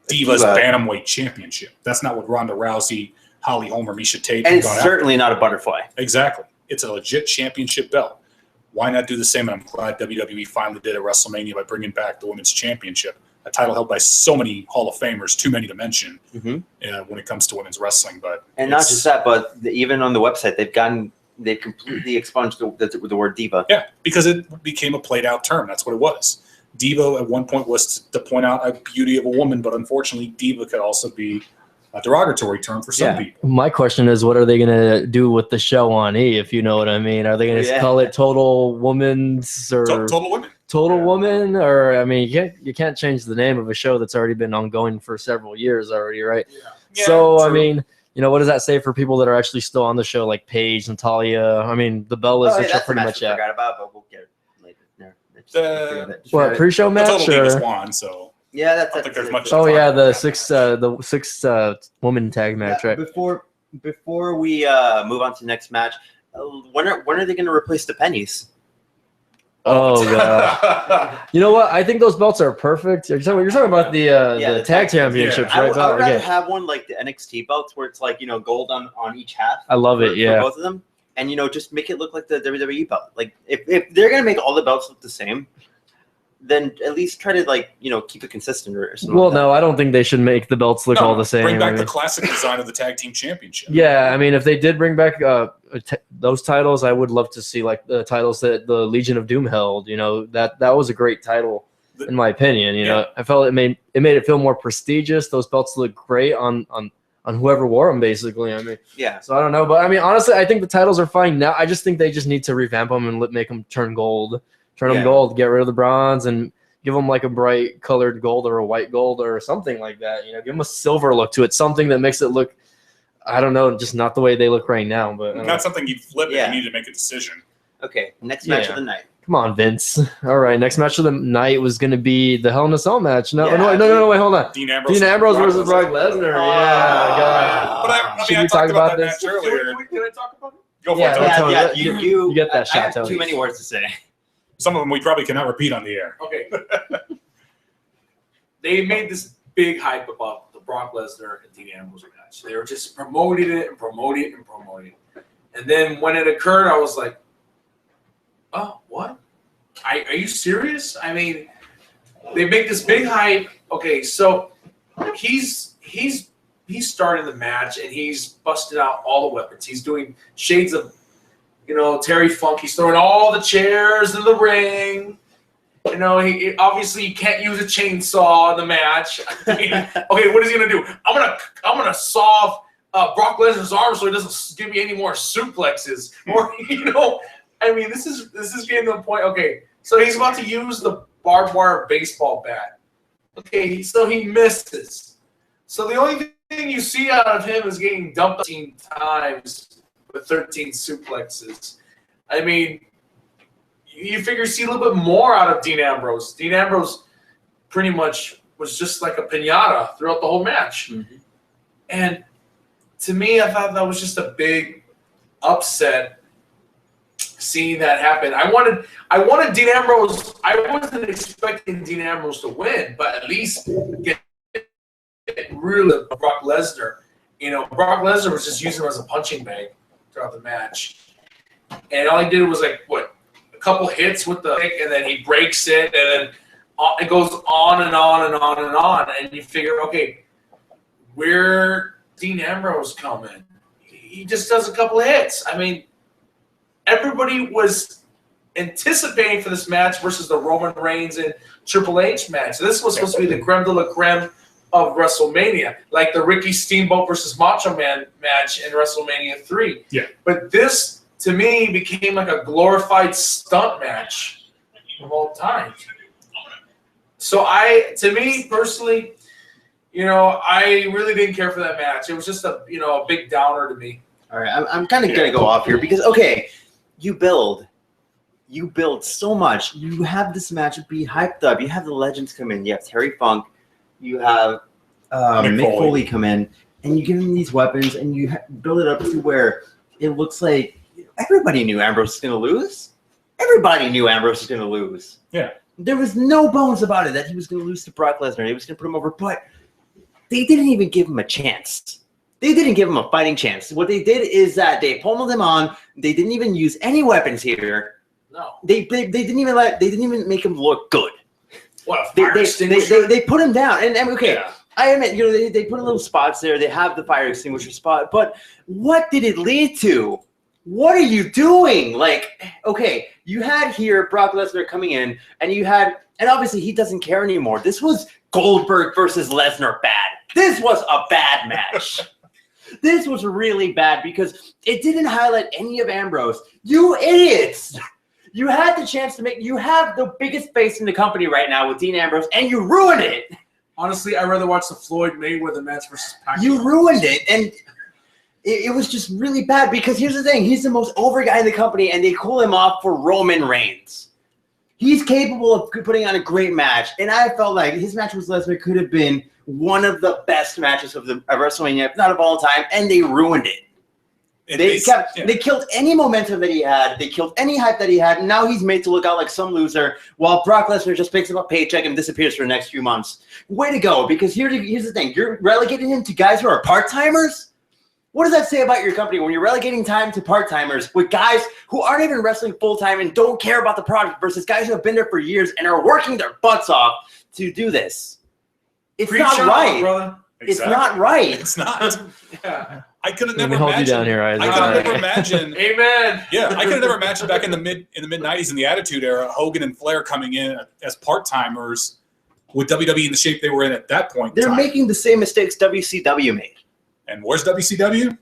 Divas Bantamweight Championship. That's not what Ronda Rousey, Holly Holm, or Miesha Tate and it's certainly not a butterfly. Exactly. It's a legit championship belt. Why not do the same? And I'm glad WWE finally did at WrestleMania by bringing back the Women's Championship, a title held by so many Hall of Famers, too many to mention when it comes to women's wrestling. But not just that, but even on the website, they've completely expunged the word diva. Yeah, because it became a played out term. That's what it was. Diva at one point was to point out a beauty of a woman, but unfortunately, diva could also be a derogatory term for some people. My question is, what are they going to do with the show on E, if you know what I mean? Are they going to call it Total Women's or Total Women? Total Woman? Or, I mean, you can't change the name of a show that's already been ongoing for several years already, right? Yeah, so, true. I mean, what does that say for people that are actually still on the show, like Paige, Natalia? I mean, the Bellas, which are pretty much I forgot about, but we'll get it later. What, pre-show match? Total Divas won, so. Yeah, that's. I don't think there's much. The six woman tag match, right? Before we move on to the next match, when are they going to replace the pennies? Oh god! You know what? I think those belts are perfect. You're talking about the tag championships, right? I would rather have one like the NXT belts where it's like gold on each half. I love it. Yeah, for both of them, and just make it look like the WWE belt. Like if they're gonna make all the belts look the same, then at least try to keep it consistent or something. Well, no, I don't think they should make the belts look all the same. Bring back the classic design of the tag team championship. Yeah, I mean, if they did bring back those titles, I would love to see like the titles that the Legion of Doom held. That was a great title in my opinion. I felt it made it feel more prestigious. Those belts look great on whoever wore them, basically. I mean, So I don't know, but I mean, honestly, I think the titles are fine now. I just think they just need to revamp them and make them turn gold. Turn them gold, get rid of the bronze, and give them like a bright colored gold or a white gold or something like that. Give them a silver look to it, something that makes it look, I don't know, just not the way they look right now. But not something you'd flip if you need to make a decision. Okay, next match of the night. Come on, Vince. All right, next match of the night was going to be the Hell in a Cell match. No, wait, hold on. Dean Ambrose versus Brock Lesnar. But I talked about that match earlier. Can I talk about it? Go for it. You get that shot. I have too many words to say. Some of them we probably cannot repeat on the air. Okay. They made this big hype about the Brock Lesnar and Dean Ambrose match. They were just promoting it and promoting it and promoting it. And then when it occurred, I was like, oh, what? Are you serious? I mean, they make this big hype. Okay, so he's starting the match and he's busting out all the weapons. He's doing shades of Terry Funk. He's throwing all the chairs in the ring. He obviously you can't use a chainsaw in the match. I mean, okay, what is he gonna do? I'm gonna saw off Brock Lesnar's arm so he doesn't give me any more suplexes. Or I mean, this is getting to the point. Okay, So he's about to use the barbed wire baseball bat. Okay, so he misses. So the only thing you see out of him is getting dumped 13 times with 13 suplexes. I mean, you figure you see a little bit more out of Dean Ambrose. Dean Ambrose pretty much was just like a piñata throughout the whole match. Mm-hmm. And to me, I thought that was just a big upset seeing that happen. I wanted Dean Ambrose. I wasn't expecting Dean Ambrose to win, but at least get rid of Brock Lesnar. Brock Lesnar was just using him as a punching bag throughout the match. And all he did was a couple hits with the kick, and then he breaks it, and then it goes on and on and on and on. And you figure, okay, where Dean Ambrose come in? He just does a couple of hits. I mean, everybody was anticipating for this match versus the Roman Reigns and Triple H match. This was supposed to be the creme de la creme of WrestleMania, like the Ricky Steamboat versus Macho Man match in WrestleMania 3. Yeah. But this, to me, became like a glorified stunt match of all time. So to me personally, I really didn't care for that match. It was just a big downer to me. All right, I'm kind of going to go off here because, okay, you build so much. You have this match be hyped up. You have the legends come in. You have Terry Funk. You have Mick Foley come in, and you give him these weapons, and you build it up to where it looks like everybody knew Ambrose was going to lose. Everybody knew Ambrose was going to lose. Yeah. There was no bones about it that he was going to lose to Brock Lesnar. He was going to put him over, but they didn't even give him a chance. They didn't give him a fighting chance. What they did is that they pummeled him on. They didn't even use any weapons here. No. They didn't even make him look good. What a fire extinguisher. They put him down. And okay, yeah. I admit, they put in little spots there. They have the fire extinguisher spot. But what did it lead to? What are you doing? Okay, you had here Brock Lesnar coming in, and obviously he doesn't care anymore. This was Goldberg versus Lesnar bad. This was a bad match. This was really bad because it didn't highlight any of Ambrose. You idiots! You had the chance you have the biggest face in the company right now with Dean Ambrose, and you ruined it. Honestly, I'd rather watch the Floyd Mayweather match versus Pacquiao. You ruined it, and it was just really bad because here's the thing. He's the most over guy in the company, and they cool him off for Roman Reigns. He's capable of putting on a great match, and I felt like his match with Lesnar could have been one of the best matches of WrestleMania, if not of all time, and they ruined it. They killed any momentum that he had. They killed any hype that he had. And now he's made to look out like some loser while Brock Lesnar just picks up a paycheck and disappears for the next few months. Way to go, because here's the thing. You're relegating him to guys who are part-timers? What does that say about your company when you're relegating time to part-timers with guys who aren't even wrestling full-time and don't care about the product versus guys who have been there for years and are working their butts off to do this? It's not right. Brother. Exactly. It's not right. It's not. Yeah. I could have Let never me hold you imagined. down here, Isaac. I could have never imagined. Amen. Yeah, I could have never imagined back in the mid '90s in the Attitude Era, Hogan and Flair coming in as part timers with WWE in the shape they were in at that point. They're making the same mistakes WCW made. And where's WCW?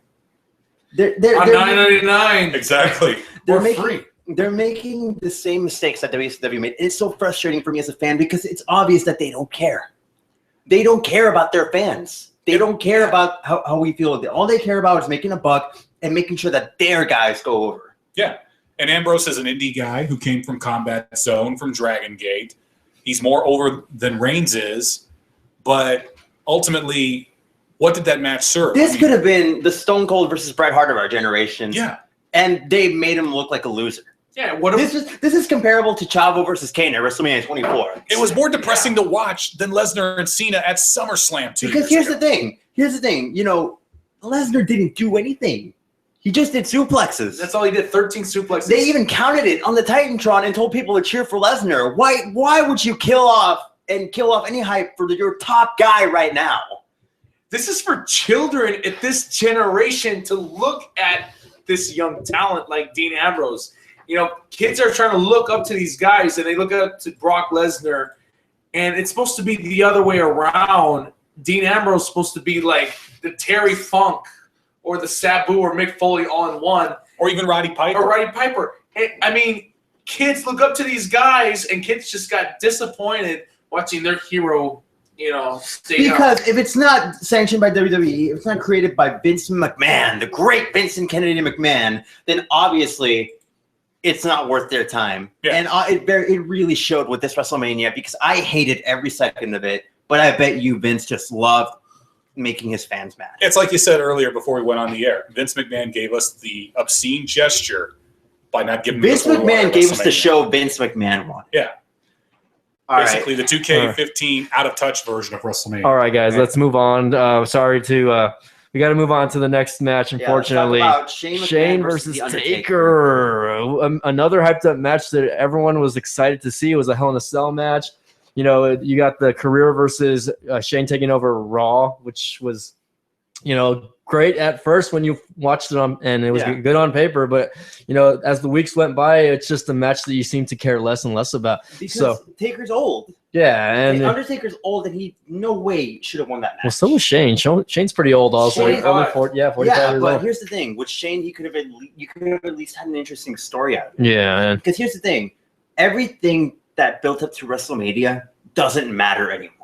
They're on $9.99. Exactly. They're making the same mistakes that WCW made. It's so frustrating for me as a fan because it's obvious that they don't care. They don't care about their fans. They don't care about how we feel. All they care about is making a buck and making sure that their guys go over. Yeah. And Ambrose is an indie guy who came from Combat Zone, from Dragon Gate. He's more over than Reigns is. But ultimately, what did that match serve? This could have been the Stone Cold versus Bret Hart of our generation. Yeah. And they made him look like a loser. Yeah, this is comparable to Chavo versus Kane at WrestleMania 24. It was more depressing to watch than Lesnar and Cena at SummerSlam 2 because years here's the thing. Lesnar didn't do anything. He just did suplexes. That's all he did. 13 suplexes. They even counted it on the Titantron and told people to cheer for Lesnar. Why would you kill off any hype for your top guy right now? This is for children at this generation to look at this young talent like Dean Ambrose. Kids are trying to look up to these guys, and they look up to Brock Lesnar, and it's supposed to be the other way around. Dean Ambrose is supposed to be like the Terry Funk or the Sabu or Mick Foley all in one. Or even Roddy Piper. And, kids look up to these guys, and kids just got disappointed watching their hero, stay Because if it's not sanctioned by WWE, if it's not created by Vince McMahon, the great Vincent Kennedy McMahon, then obviously it's not worth their time. Yeah. And it really showed with this WrestleMania because I hated every second of it, but I bet you Vince just loved making his fans mad. It's like you said earlier before we went on the air. Vince McMahon gave us the obscene gesture by not giving Vince McMahon gave us the show Vince McMahon wanted. Yeah. Basically, right. the 2K15 out-of-touch version of WrestleMania. All right, guys, let's move on. Sorry to we got to move on to the next match. Unfortunately, Shane versus Taker. Another hyped up match that everyone was excited to see. It was a Hell in a Cell match. You got the career versus Shane taking over Raw, which was, great at first when you watched it and it was good on paper. But, as the weeks went by, it's just a match that you seem to care less and less about. Because Taker's old. Yeah. And Undertaker's old, and he no way should have won that match. Well, so was Shane. Shane's pretty old also. Shane, 45 years but old. here's the thing. With Shane, you could have at least had an interesting story out of it. Yeah. Because here's the thing. Everything that built up to WrestleMania doesn't matter anymore.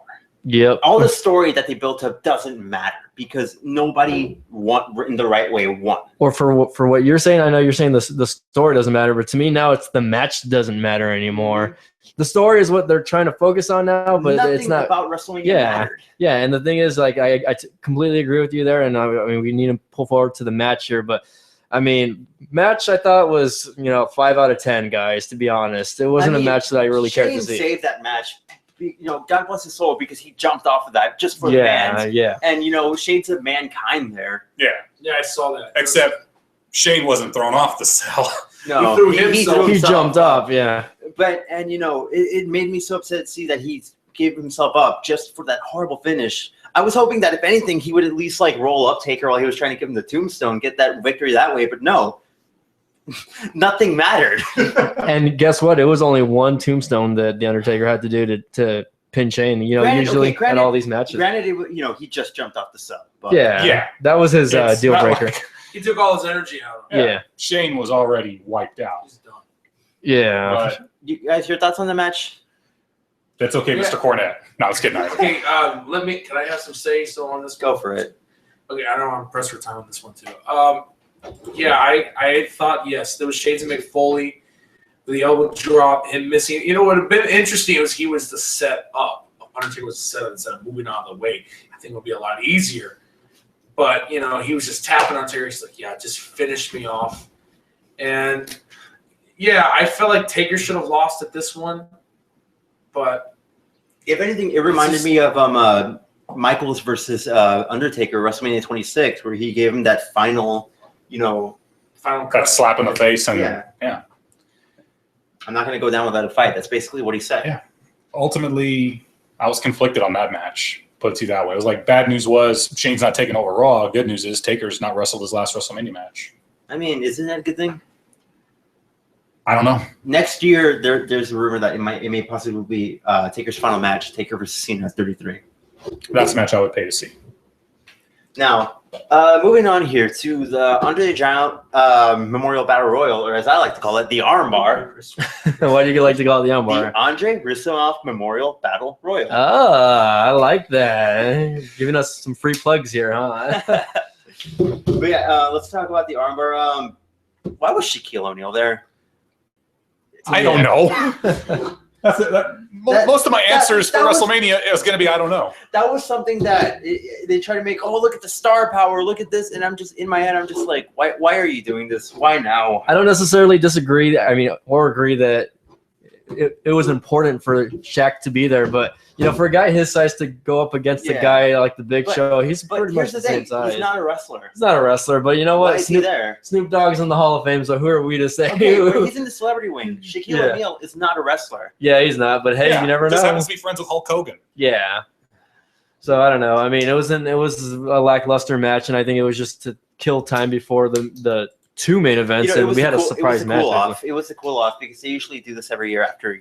Yep. All the story that they built up doesn't matter because nobody in the right way won. Or for what you're saying, I know you're saying the story doesn't matter, but to me now it's the match doesn't matter anymore. The story is what they're trying to focus on now, but Nothing it's not about WrestleMania mattered. Yeah, and the thing is, like, I completely agree with you there, and I mean we need to pull forward to the match here, but I mean, match I thought was 5 out of 10, guys. To be honest, it wasn't a match that I really cared to see. Shane saved that match. God bless his soul, because he jumped off of that just for the fans. Yeah. And Shane's of mankind there. Yeah. Yeah, I saw that. Except Shane wasn't thrown off the cell. No, he jumped up. Yeah. But it made me so upset to see that he gave himself up just for that horrible finish. I was hoping that if anything, he would at least roll up Taker while he was trying to give him the tombstone, get that victory that way. But no. Nothing mattered. And guess what? It was only one tombstone that the Undertaker had to do to pin Shane. Usually at all these matches. Granted, he just jumped off the cell. But Yeah. That was his deal breaker. He took all his energy out of it. Yeah. Shane was already wiped out. He's done. Yeah. But you guys, your thoughts on the match? that's okay, Mr. Cornette. No, I was kidding. Okay, can I have some say-so on this? Go for it. Okay, I don't want to press for time on this one too. Yeah, I thought, yes, there was Shades of McFoley, the elbow drop, him missing. What would have been interesting was he was the set up. Undertaker was the set up instead of moving out of the way. I think it would be a lot easier. But, he was just tapping Undertaker. He's like, yeah, just finish me off. And, yeah, I felt like Taker should have lost at this one. But if anything, it reminded me of Michaels versus Undertaker, WrestleMania 26, where he gave him that final Got slap in the face. And yeah. I'm not going to go down without a fight. That's basically what he said. Yeah. Ultimately, I was conflicted on that match. Put it to you that way. It was like, bad news was Shane's not taking over Raw. Good news is Taker's not wrestled his last WrestleMania match. I mean, isn't that a good thing? I don't know. Next year, there's a rumor that it may possibly be Taker's final match, Taker versus Cena at 33. That's a match I would pay to see. Now, moving on here to the Andre the Giant Memorial Battle Royal, or as I like to call it, the Armbar. Why do you like to call it the Armbar? The Andre Rizzonoff Memorial Battle Royal. I like that. Giving us some free plugs here, huh? But yeah, let's talk about the Armbar. Why was Shaquille O'Neal there? I don't know. Most of my answers for WrestleMania is going to be I don't know. That was something that they try to make. Oh, look at the star power. Look at this, and I'm just in my head. I'm just like, why are you doing this? Why now? I don't necessarily disagree. I mean, or agree that it was important for Shaq to be there, but for a guy his size to go up against a guy like the Big Show, he's pretty much the same size. He's not a wrestler. He's not a wrestler, but you know what? Why is he there? Snoop Dogg's in the Hall of Fame, so who are we to say? Okay, he's in the celebrity wing. Shaquille O'Neal is not a wrestler. Yeah, he's not. But hey, you never know. Just happens to be friends with Hulk Hogan. Yeah. So I don't know. I mean, it was a lackluster match, and I think it was just to kill time before the two main events, and we had a surprise match. It was a cool off because they usually do this every year after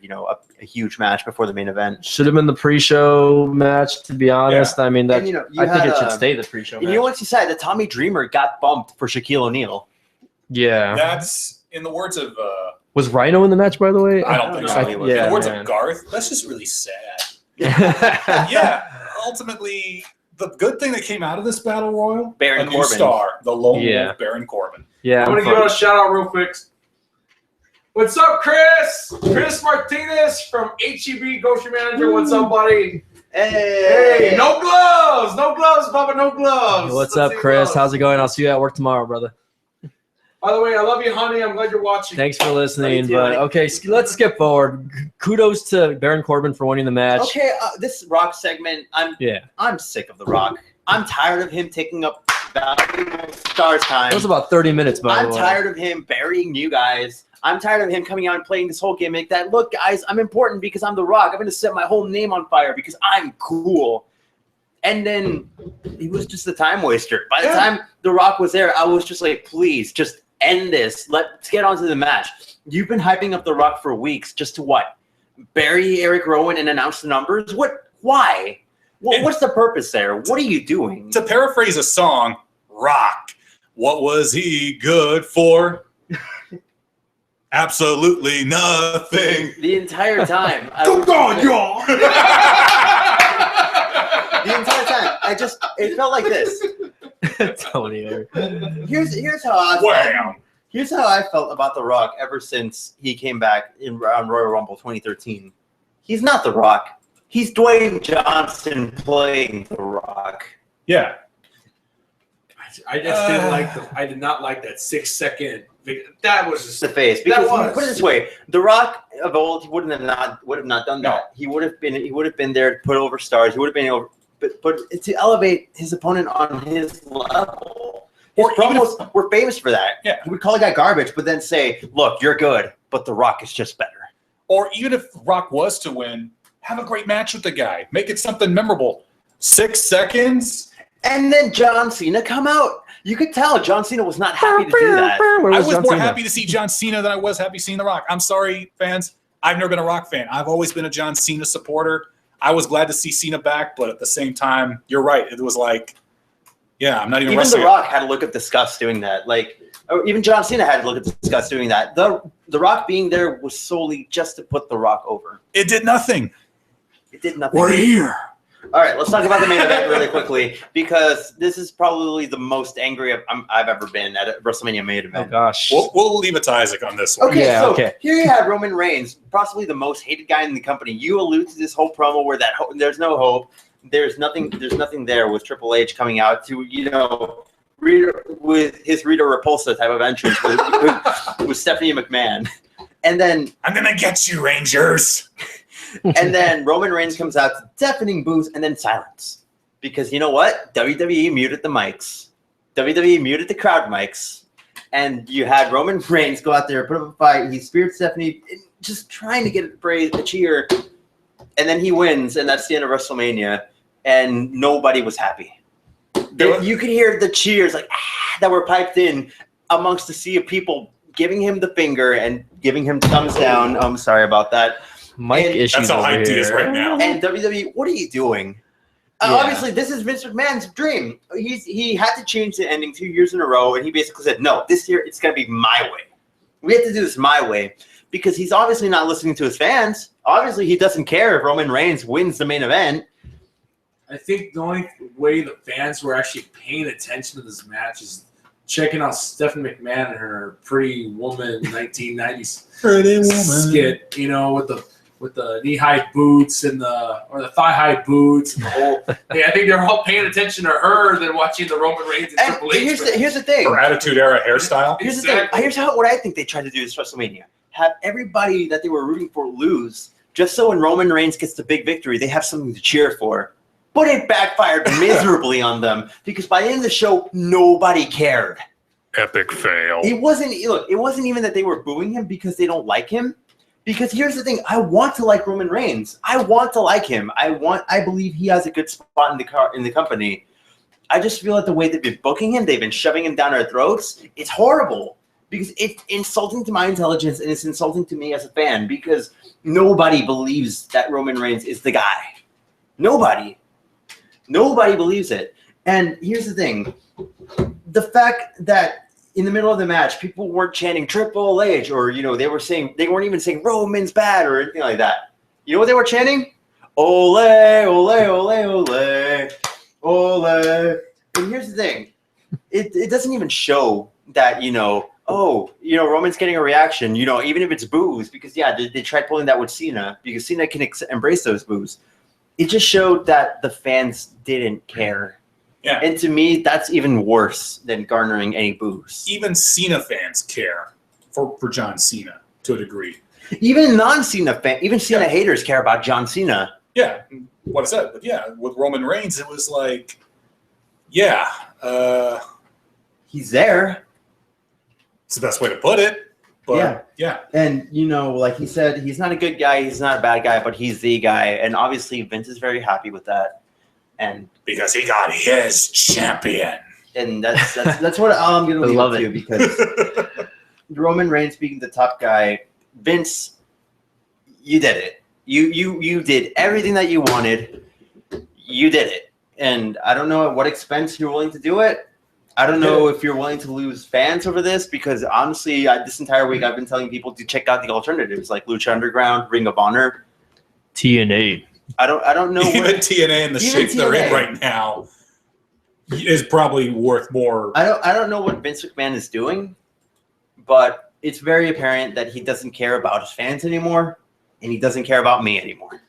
a huge match before the main event. Should have been the pre-show match, to be honest. I mean, that I think it should stay the pre-show match. You know what's decided? The Tommy Dreamer got bumped for Shaquille O'Neal. Yeah, that's in the words of Was Rhino in the match, by the way? I don't think so. Yeah, In the words man. of Garth, that's just really sad. Yeah, ultimately, the good thing that came out of this battle royal, Baron a Corbin. new star, the lone Yeah. wolf, Baron Corbin. Yeah, I'm I'm gonna give out a shout out real quick. What's up, Chris? Chris Martinez from HEB Grocery Manager. What's up, buddy? Hey, no gloves, Bubba, no gloves. What's Let's up, see Chris? gloves. How's it going? I'll see you at work tomorrow, brother. By the way, I love you, honey. I'm glad you're watching. Thanks for listening. Love you too, But honey. okay, let's skip forward. Kudos to Baron Corbin for winning the match. Okay, this Rock segment, I'm sick of the Rock. I'm tired of him taking up valuable Stars time. It was about 30 minutes, by the I'm way. tired of him burying you guys. I'm tired of him coming out and playing this whole gimmick that, look, guys, I'm important because I'm The Rock. I'm going to set my whole name on fire because I'm cool. And then he was just a time waster. By the time The Rock was there, I was just like, please, just end this. Let's get on to the match. You've been hyping up The Rock for weeks just to what? Bury Eric Rowan and announce the numbers? What? Why? What's the purpose there? What are you doing? To paraphrase a song, Rock, what was he good for? Absolutely nothing. The entire time. Come on, y'all. The entire time. It felt like this. Tony. Here's how I felt. Wham. Here's how I felt about The Rock ever since he came back on Royal Rumble 2013. He's not The Rock. He's Dwayne Johnson playing The Rock. Yeah. I just didn't like I did not like that 6-second. That was just The face. Because put it this way, The Rock of old would have not done that. No. He would have been there to put over stars. He would have been over, but to elevate his opponent on his level. His promos were famous for that. Yeah. He would call a guy garbage, but then say, "Look, you're good, but The Rock is just better." Or even if Rock was to win, have a great match with the guy. Make it something memorable. 6 seconds. And then John Cena come out. You could tell John Cena was not happy to do that. I was more happy to see John Cena than I was happy seeing The Rock. I'm sorry, fans. I've never been a Rock fan. I've always been a John Cena supporter. I was glad to see Cena back, but at the same time, you're right. It was like, yeah, I'm not even Even The wrestling. Rock had to look at disgust doing that. Or even John Cena had to look at disgust doing that. The Rock being there was solely just to put The Rock over. It did nothing. It did nothing. We're here. All right, let's talk about the main event really quickly because this is probably the most angry I've ever been at a WrestleMania main event. Oh, gosh. We'll leave it to Isaac on this one. Okay, Yeah, so okay. here you have Roman Reigns, possibly the most hated guy in the company. You allude to this whole promo where there's no hope. There's nothing there with Triple H coming out to, with his Rita Repulsa type of entrance with Stephanie McMahon. And then I'm going to get you, Rangers. And then Roman Reigns comes out to deafening boos and then silence. Because you know what? WWE muted the mics. WWE muted the crowd mics. And you had Roman Reigns go out there, put up a fight. He speared Stephanie, just trying to get a cheer. And then he wins, and that's the end of WrestleMania. And nobody was happy. You could hear the cheers that were piped in amongst the sea of people giving him the finger and giving him thumbs down. I'm sorry about that. Mic issues That's how over hyped he is here. right now. And WWE, what are you doing? Yeah. Obviously, this is Vince McMahon's dream. He had to change the ending 2 years in a row, and he basically said, no, this year it's going to be my way. We have to do this my way because he's obviously not listening to his fans. Obviously, he doesn't care if Roman Reigns wins the main event. I think the only way the fans were actually paying attention to this match is checking out Stephanie McMahon and her Pretty Woman 1990s skit, with the knee-high boots or the thigh-high boots and the whole thing. I think they're all paying attention to her than watching the Roman Reigns and And Triple H. here's the thing. Her Attitude Era hairstyle. Here's the thing. Here's what I think they tried to do this WrestleMania. Have everybody that they were rooting for lose, just so when Roman Reigns gets the big victory, they have something to cheer for. But it backfired miserably on them because by the end of the show, nobody cared. Epic fail. It wasn't even that they were booing him because they don't like him. Because here's the thing, I want to like Roman Reigns. I want to like him. I believe he has a good spot in the company. I just feel that the way they've been booking him, they've been shoving him down our throats. It's horrible because it's insulting to my intelligence and it's insulting to me as a fan because nobody believes that Roman Reigns is the guy. Nobody believes it. And here's the thing, the fact that in the middle of the match, people weren't chanting Triple H, or they weren't even saying Roman's bad or anything like that. You know what they were chanting? Ole, ole, ole, ole, ole. And here's the thing, it doesn't even show that Roman's getting a reaction. Even if it's boos, because they tried pulling that with Cena, because Cena can embrace those boos. It just showed that the fans didn't care. Yeah. And to me, that's even worse than garnering any boos. Even Cena fans care for John Cena to a degree. Even non-Cena fans, even Cena haters care about John Cena. Yeah. What I said. But yeah, with Roman Reigns, it was like, he's there. It's the best way to put it. But yeah. And, like he said, he's not a good guy. He's not a bad guy, but he's the guy. And obviously Vince is very happy with that. And because he got his champion. And that's what I'm going to leave it to, because Roman Reigns being the top guy, Vince, you did it. You did everything that you wanted. You did it. And I don't know at what expense you're willing to do it. I don't know if you're willing to lose fans over this, because honestly, this entire week I've been telling people to check out the alternatives like Lucha Underground, Ring of Honor, TNA. I don't know. Even TNA in the shape they're in right now is probably worth more. I don't know what Vince McMahon is doing, but it's very apparent that he doesn't care about his fans anymore, and he doesn't care about me anymore.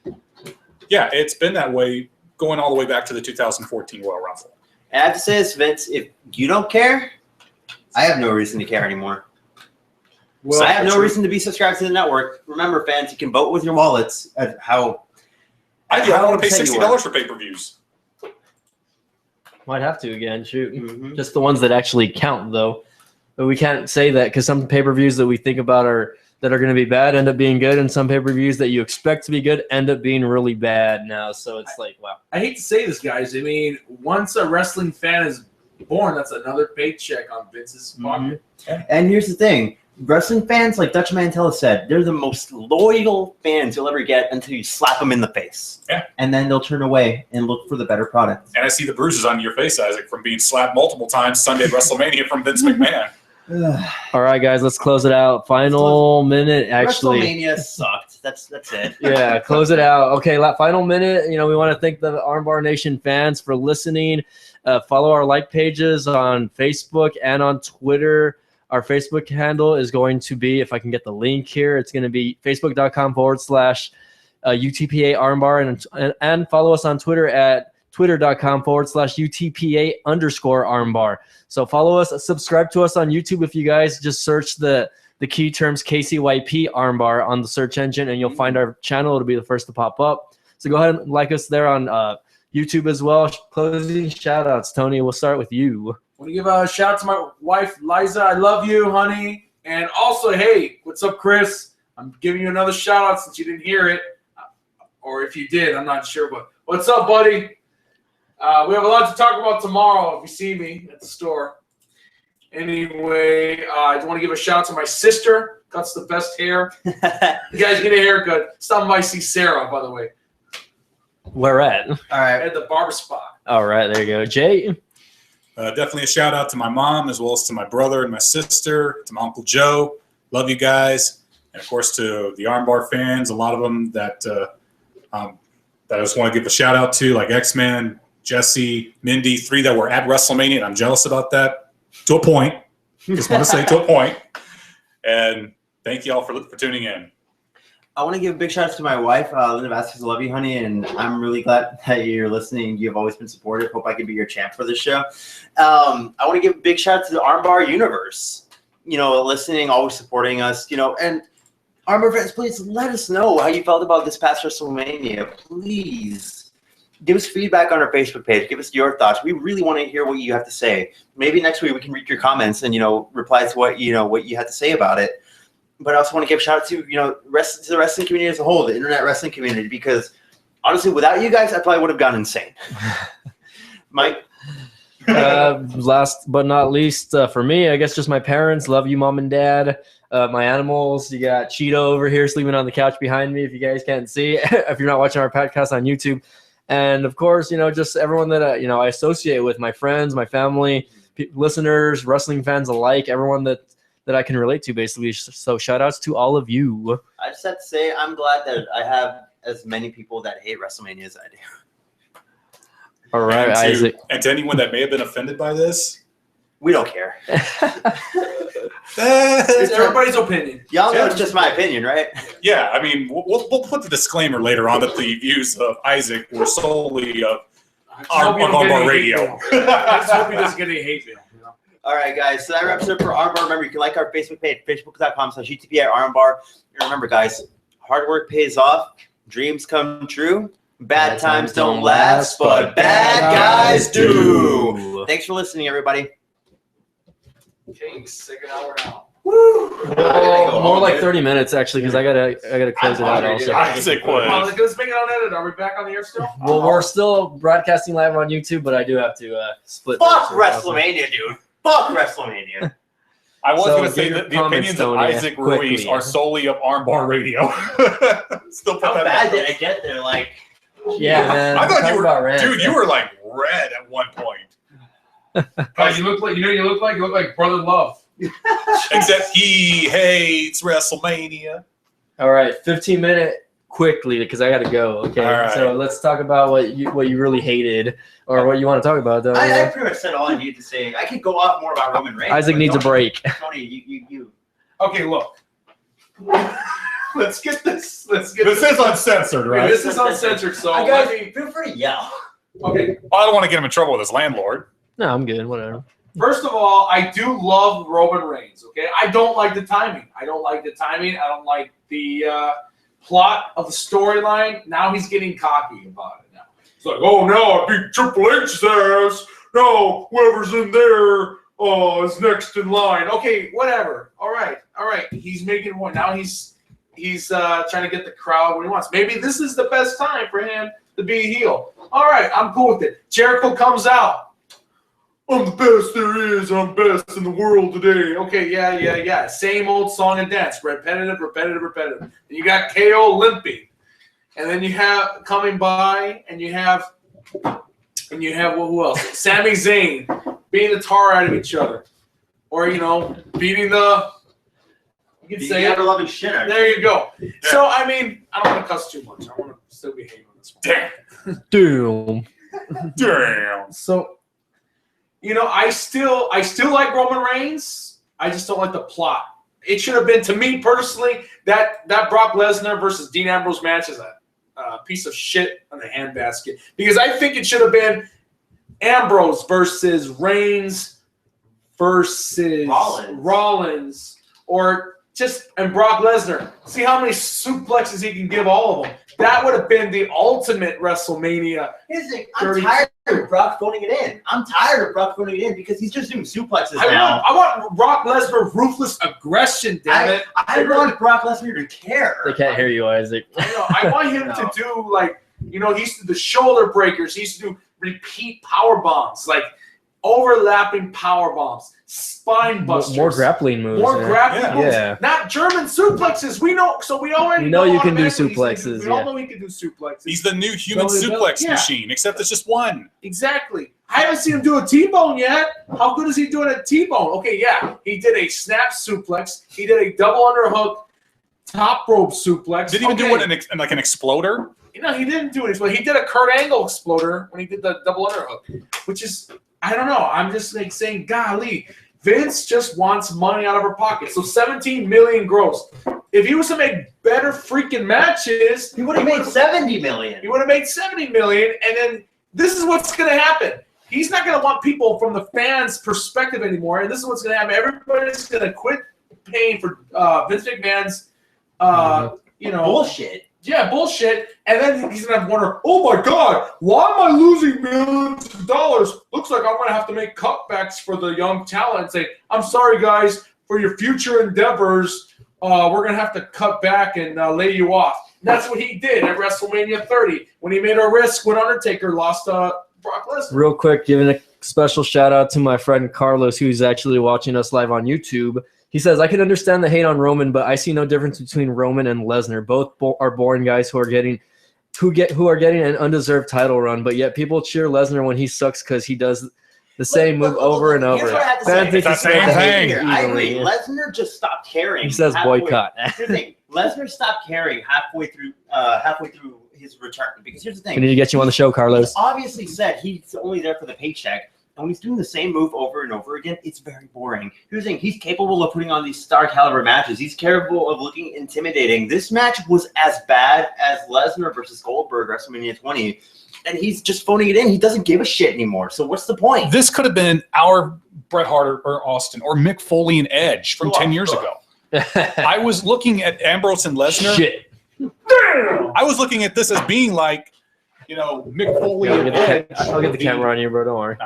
Yeah, it's been that way going all the way back to the 2014 Royal Rumble. And I have to say this, Vince, if you don't care, I have no reason to care anymore. Well, I have no reason to be subscribed to the network. Remember, fans, you can vote with your wallets at how. I want to pay $60 for pay-per-views. Might have to again. Shoot, Mm-hmm. just the ones that actually count, though. But we can't say that, because some pay-per-views that we think about that are going to be bad end up being good, and some pay-per-views that you expect to be good end up being really bad now. So it's wow. I hate to say this, guys. I mean, once a wrestling fan is born, that's another paycheck on Vince's pocket. And here's the thing. Wrestling fans, like Dutch Mantella said, they're the most loyal fans you'll ever get until you slap them in the face. Yeah. And then they'll turn away and look for the better product. And I see the bruises on your face, Isaac, from being slapped multiple times Sunday at WrestleMania from Vince McMahon. All right, guys, let's close it out. Final minute, actually. WrestleMania sucked. That's it. Yeah, close it out. Okay, final minute. We want to thank the Armbar Nation fans for listening. Follow our like pages on Facebook and on Twitter. Our Facebook handle is going to be, if I can get the link here, it's going to be facebook.com/UTPA Armbar, and follow us on Twitter at twitter.com/UTPA_Armbar. So follow us, subscribe to us on YouTube. If you guys just search the key terms KCYP Armbar on the search engine, and you'll find our channel. It'll be the first to pop up. So go ahead and like us there on YouTube as well. Closing shout outs. Tony, we'll start with you. I want to give a shout out to my wife, Liza. I love you, honey. And also, hey, what's up, Chris? I'm giving you another shout out since you didn't hear it. Or if you did, I'm not sure. But what's up, buddy? We have a lot to talk about tomorrow if you see me at the store. Anyway, I want to give a shout out to my sister. Cuts the best hair. You guys get a haircut. Stop by see Sarah, by the way. Where at? All right. At the barber spot. All right, there you go. Jay? Definitely a shout out to my mom, as well as to my brother and my sister, to my Uncle Joe. Love you guys. And, of course, to the Armbar fans, a lot of them that I just want to give a shout out to, like X-Man, Jesse, Mindy, 3 that were at WrestleMania, and I'm jealous about that to a point. Just want to say to a point. And thank you all for tuning in. I want to give a big shout out to my wife, Linda Vasquez. I love you, honey, and I'm really glad that you're listening. You've always been supportive. Hope I can be your champ for this show. I want to give a big shout out to the Armbar universe. Listening, always supporting us. And Armbar fans, please let us know how you felt about this past WrestleMania. Please give us feedback on our Facebook page. Give us your thoughts. We really want to hear what you have to say. Maybe next week we can read your comments and reply to what you had to say about it. But I also want to give a shout out to the wrestling community as a whole, the internet wrestling community, because honestly, without you guys, I probably would have gone insane. Mike. Last but not least, for me, I guess just my parents. Love you, mom and dad. My animals. You got Cheeto over here sleeping on the couch behind me. If you guys can't see, if you're not watching our podcast on YouTube, and of course, just everyone that I associate with, my friends, my family, listeners, wrestling fans alike, everyone that I can relate to, basically. So shout outs to all of you. I just have to say, I'm glad that I have as many people that hate WrestleMania as I do. All right, Isaac. And to anyone that may have been offended by this, we don't care. It's everybody's opinion. Y'all know it's just my opinion, right? Yeah, I mean, we'll put the disclaimer later on that the views of Isaac were solely of Armbar Radio. I just hope he doesn't get any hate mail. You know? All right, guys. So that wraps it up for Armbar. Remember, you can like our Facebook page, facebook.com/UTPI-Armbar. And remember, guys, hard work pays off. Dreams come true. Bad times don't last, but bad guys do. Thanks for listening, everybody. Okay, second hour now. Woo! More like 30 minutes, actually, because I gotta close it out also. Isaac was. Let's make it on edit. Are we back on the air still? Well, we're still broadcasting live on YouTube, but I do have to split. Fuck WrestleMania, dude. Fuck WrestleMania. I was So going to say get that the your opinions comments, of Tony, Isaac quickly. Ruiz are solely of Armbar Radio. Still put How that bad out. did I get there? Like, Yeah, man. I thought Talk you about were, rants. dude. You were like red at one point. You look like Brother Love. Except he hates WrestleMania. All right, 15-minute quickly because I got to go. Okay, All right. So let's talk about what you really hated or what you want to talk about. Though. I pretty much said all I need to say. I could go off more about Roman Reigns. Isaac but needs a Tony- break. Tony, you. Okay, look. Let's get this. This is uncensored, right? This is uncensored, so I let got me. feel free to yell. Okay. I don't want to get him in trouble with his landlord. No, I'm good. Whatever. First of all, I do love Roman Reigns. Okay, I don't like the timing. I don't like the plot of the storyline. Now he's getting cocky about it. Now it's like, oh no, I beat Triple H's ass. No, whoever's in there is next in line. Okay, whatever. All right. He's making one. Now he's trying to get the crowd what he wants. Maybe this is the best time for him to be a heel. All right, I'm cool with it. Jericho comes out. I'm the best there is. I'm best in the world today. Okay, yeah. Same old song and dance. Repetitive. And you got KO limping. And then you have coming by, and you have who else? Sami Zayn beating the tar out of each other. Or, beating the... You can say it. Loving shit out of There you go. Yeah. So, I mean, I don't want to cuss too much. I want to still behave on this one. Damn. So... I still like Roman Reigns. I just don't like the plot. It should have been, to me personally, that Brock Lesnar versus Dean Ambrose match is a piece of shit on the handbasket. Because I think it should have been Ambrose versus Reigns versus Rollins and Brock Lesnar. See how many suplexes he can give all of them. That would have been the ultimate WrestleMania. I'm tired of Brock phoning it in. Because he's just doing suplexes now. I want Brock Lesnar ruthless aggression, damn it. I want Brock Lesnar to care. They can't hear you, Isaac. I want him to do he used to do the shoulder breakers. He used to do repeat power bombs, like overlapping power bombs, spine busters. More grappling moves. Grappling moves. Yeah. Not German suplexes. We know, so we already know you can do automatically suplexes. We all know he can do suplexes. He's the new human suplex machine, except it's just one. Exactly. I haven't seen him do a T-bone yet. How good is he doing a T-bone? Okay, yeah. He did a snap suplex. He did a double underhook top rope suplex. Did he even do one like an exploder? He didn't do it. He did a Kurt Angle exploder when he did the double underhook, which is, I don't know. I'm just saying, golly, Vince just wants money out of her pocket. So $17 million gross. If he was to make better freaking matches, he would have made $70 million. He would have made $70 million, and then this is what's going to happen. He's not going to want people from the fans' perspective anymore, and this is what's going to happen. Everybody's going to quit paying for Vince McMahon's, bullshit. Yeah, bullshit. And then he's going to have to wonder, oh my God, why am I losing millions of dollars? Looks like I'm going to have to make cutbacks for the young talent and say, I'm sorry, guys, for your future endeavors, we're going to have to cut back and lay you off. And that's what he did at WrestleMania 30 when he made a risk when Undertaker lost Brock Lesnar. Real quick, giving a special shout out to my friend Carlos, who's actually watching us live on YouTube. He says, I can understand the hate on Roman, but I see no difference between Roman and Lesnar. Both are boring guys who are getting an undeserved title run, but yet people cheer Lesnar when he sucks because he does The same move over and over. Here's what I have to Ben say. thinks It's the it's same better thing. easily. I agree. Lesnar just stopped caring. He says halfway- boycott. Here's the thing. Lesnar stopped caring halfway through his return. Because here's the We thing. need to get you on the show, He's Carlos. obviously said he's only there for the paycheck. And when he's doing the same move over and over again, it's very boring. Here's the thing. He's capable of putting on these star caliber matches. He's capable of looking intimidating. This match was as bad as Lesnar versus Goldberg WrestleMania 20. And he's just phoning it in. He doesn't give a shit anymore. So what's the point? This could have been our Bret Hart or Austin or Mick Foley and Edge from 10 years ago. I was looking at Ambrose and Lesnar. Shit. I was looking at this as being like, Mick Foley I'll and get Edge. the camera on you, bro. Don't worry.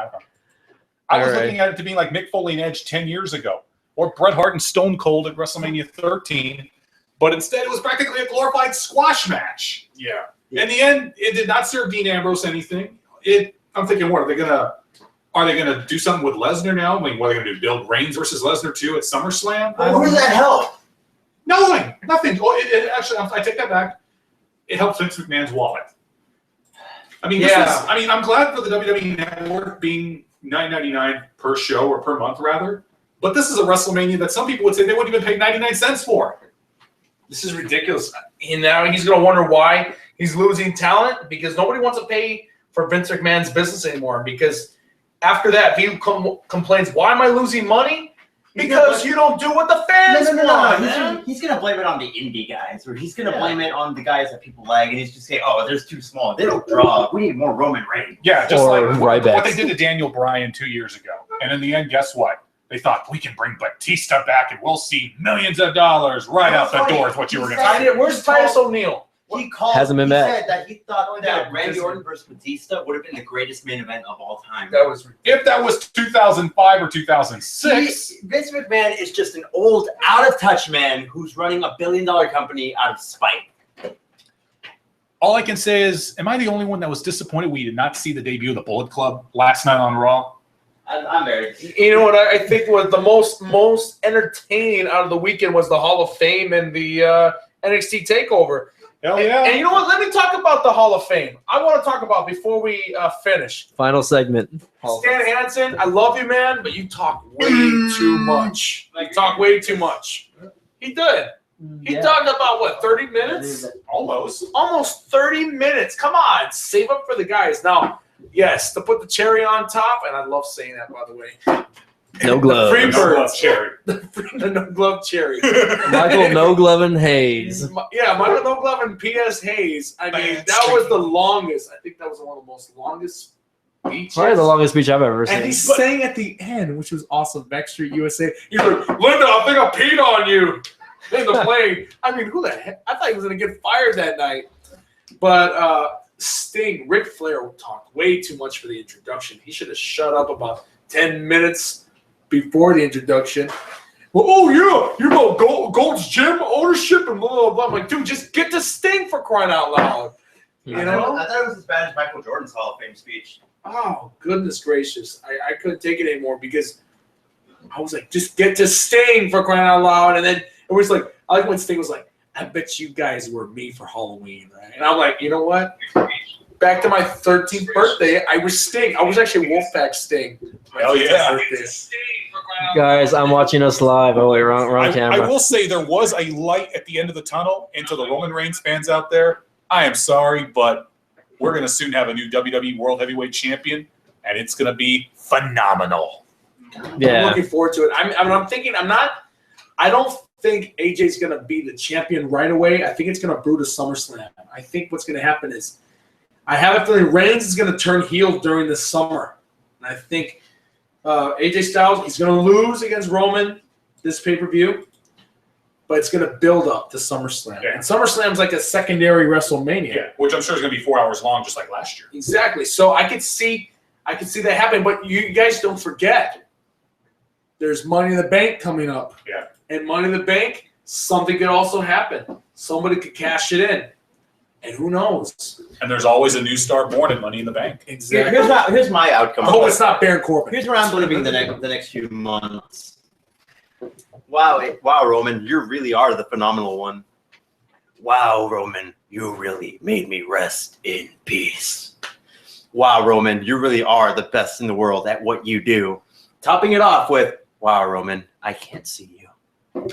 I was All right. looking at it to being like Mick Foley and Edge 10 years ago, or Bret Hart and Stone Cold at WrestleMania 13, but instead it was practically a glorified squash match. Yeah. In the end, it did not serve Dean Ambrose anything. I'm thinking, what are they gonna do something with Lesnar now? I mean, what are they gonna do? Build Reigns versus Lesnar 2 at SummerSlam? Who does that help? Nothing. Well, actually, I take that back. It helps Vince McMahon's wallet. I mean, I'm glad for the WWE Network being $9.99 per show or per month, rather. But this is a WrestleMania that some people would say they wouldn't even pay 99 cents for. This is ridiculous. And now he's going to wonder why he's losing talent, because nobody wants to pay for Vince McMahon's business anymore. Because after that, if he complains, why am I losing money? Because you don't do what the fans want. Man. He's going to blame it on the indie guys, or he's going to blame it on the guys that people like, and he's just say, "Oh, they're too small. They don't draw. We need more Roman Reigns." Yeah, just Or like Ryback. what they did to Daniel Bryan 2 years ago. And in the end, guess what? They thought, we can bring Batista back and we'll see millions of dollars right out the door is what you were going to say. Where's Titus O'Neil? He called. Hasn't been he back. said that he thought that Yeah, Randy because- Orton versus Batista would have been the greatest main event of all time. That was If that was 2005 or 2006, Vince McMahon is just an old, out of touch man who's running $1 billion company out of spite. all I can say is, am I the only one that was disappointed we did not see the debut of the Bullet Club last night on Raw? I'm very. You know what I think was the most entertaining out of the weekend was the Hall of Fame and the NXT Takeover. Hell And you know what? Let me talk about the Hall of Fame. I want to talk about before we finish. Final segment. Stan Hansen, I love you, man, but you talk way too much. You talk way too much. He did. He talked about what, 30 minutes? Almost 30 minutes. Come on, save up for the guys. Now, yes, to put the cherry on top, and I love saying that, by the way. No gloves. Free bird. Cherry. The no glove cherry. Michael No Glove and Hayes. Yeah, Michael No Glove and P.S. Hayes. I mean, that was the longest. I think that was one of the most longest speeches. Probably the longest speech I've ever And seen. he sang at the end, which was awesome. Backstreet USA. He's like, Linda, I think I peed on you in the plane. I mean, who the heck? I thought he was going to get fired that night. But Sting, Ric Flair talked way too much for the introduction. He should have shut up about 10 minutes before the introduction. Well, oh, yeah, you know, Gold's Gym ownership and blah, blah, blah. I'm like, dude, just get to Sting for crying out loud. You know? I thought it was as bad as Michael Jordan's Hall of Fame speech. Oh, goodness gracious. I couldn't take it anymore because I was like, just get to Sting for crying out loud. And then it was like, I like when Sting was like, I bet you guys were me for Halloween, right? And I'm like, you know what? Back to my 13th birthday, I was Sting. I was actually Wolfpack Sting. Hell yeah. Guys, I'm watching us live. Oh, wait, wrong camera. I will say there was a light at the end of the tunnel. And to the Roman Reigns fans out there, I am sorry, but we're going to soon have a new WWE World Heavyweight Champion, and it's going to be phenomenal. Yeah. I'm looking forward to it. I'm thinking, I don't think AJ's going to be the champion right away. I think it's going to brew to SummerSlam. I think what's going to happen is, I have a feeling Reigns is going to turn heel during the summer. And I think AJ Styles, he's going to lose against Roman this pay-per-view, but it's going to build up to SummerSlam. Yeah. And SummerSlam's like a secondary WrestleMania. Yeah, which I'm sure is going to be 4 hours long, just like last year. Exactly. So I could see that happening, but you guys don't forget, there's Money in the Bank coming up. Yeah. And Money in the Bank, something could also happen. Somebody could cash it in. And who knows? And there's always a new star born in Money in the Bank. Exactly. Here's my outcome. I hope it's not Baron Corbin. Here's where I'm living the next few months. Wow, Roman, you really are the phenomenal one. Wow, Roman, you really made me rest in peace. wow, Roman, you really are the best in the world at what you do. Topping it off with, wow, Roman, I can't see you.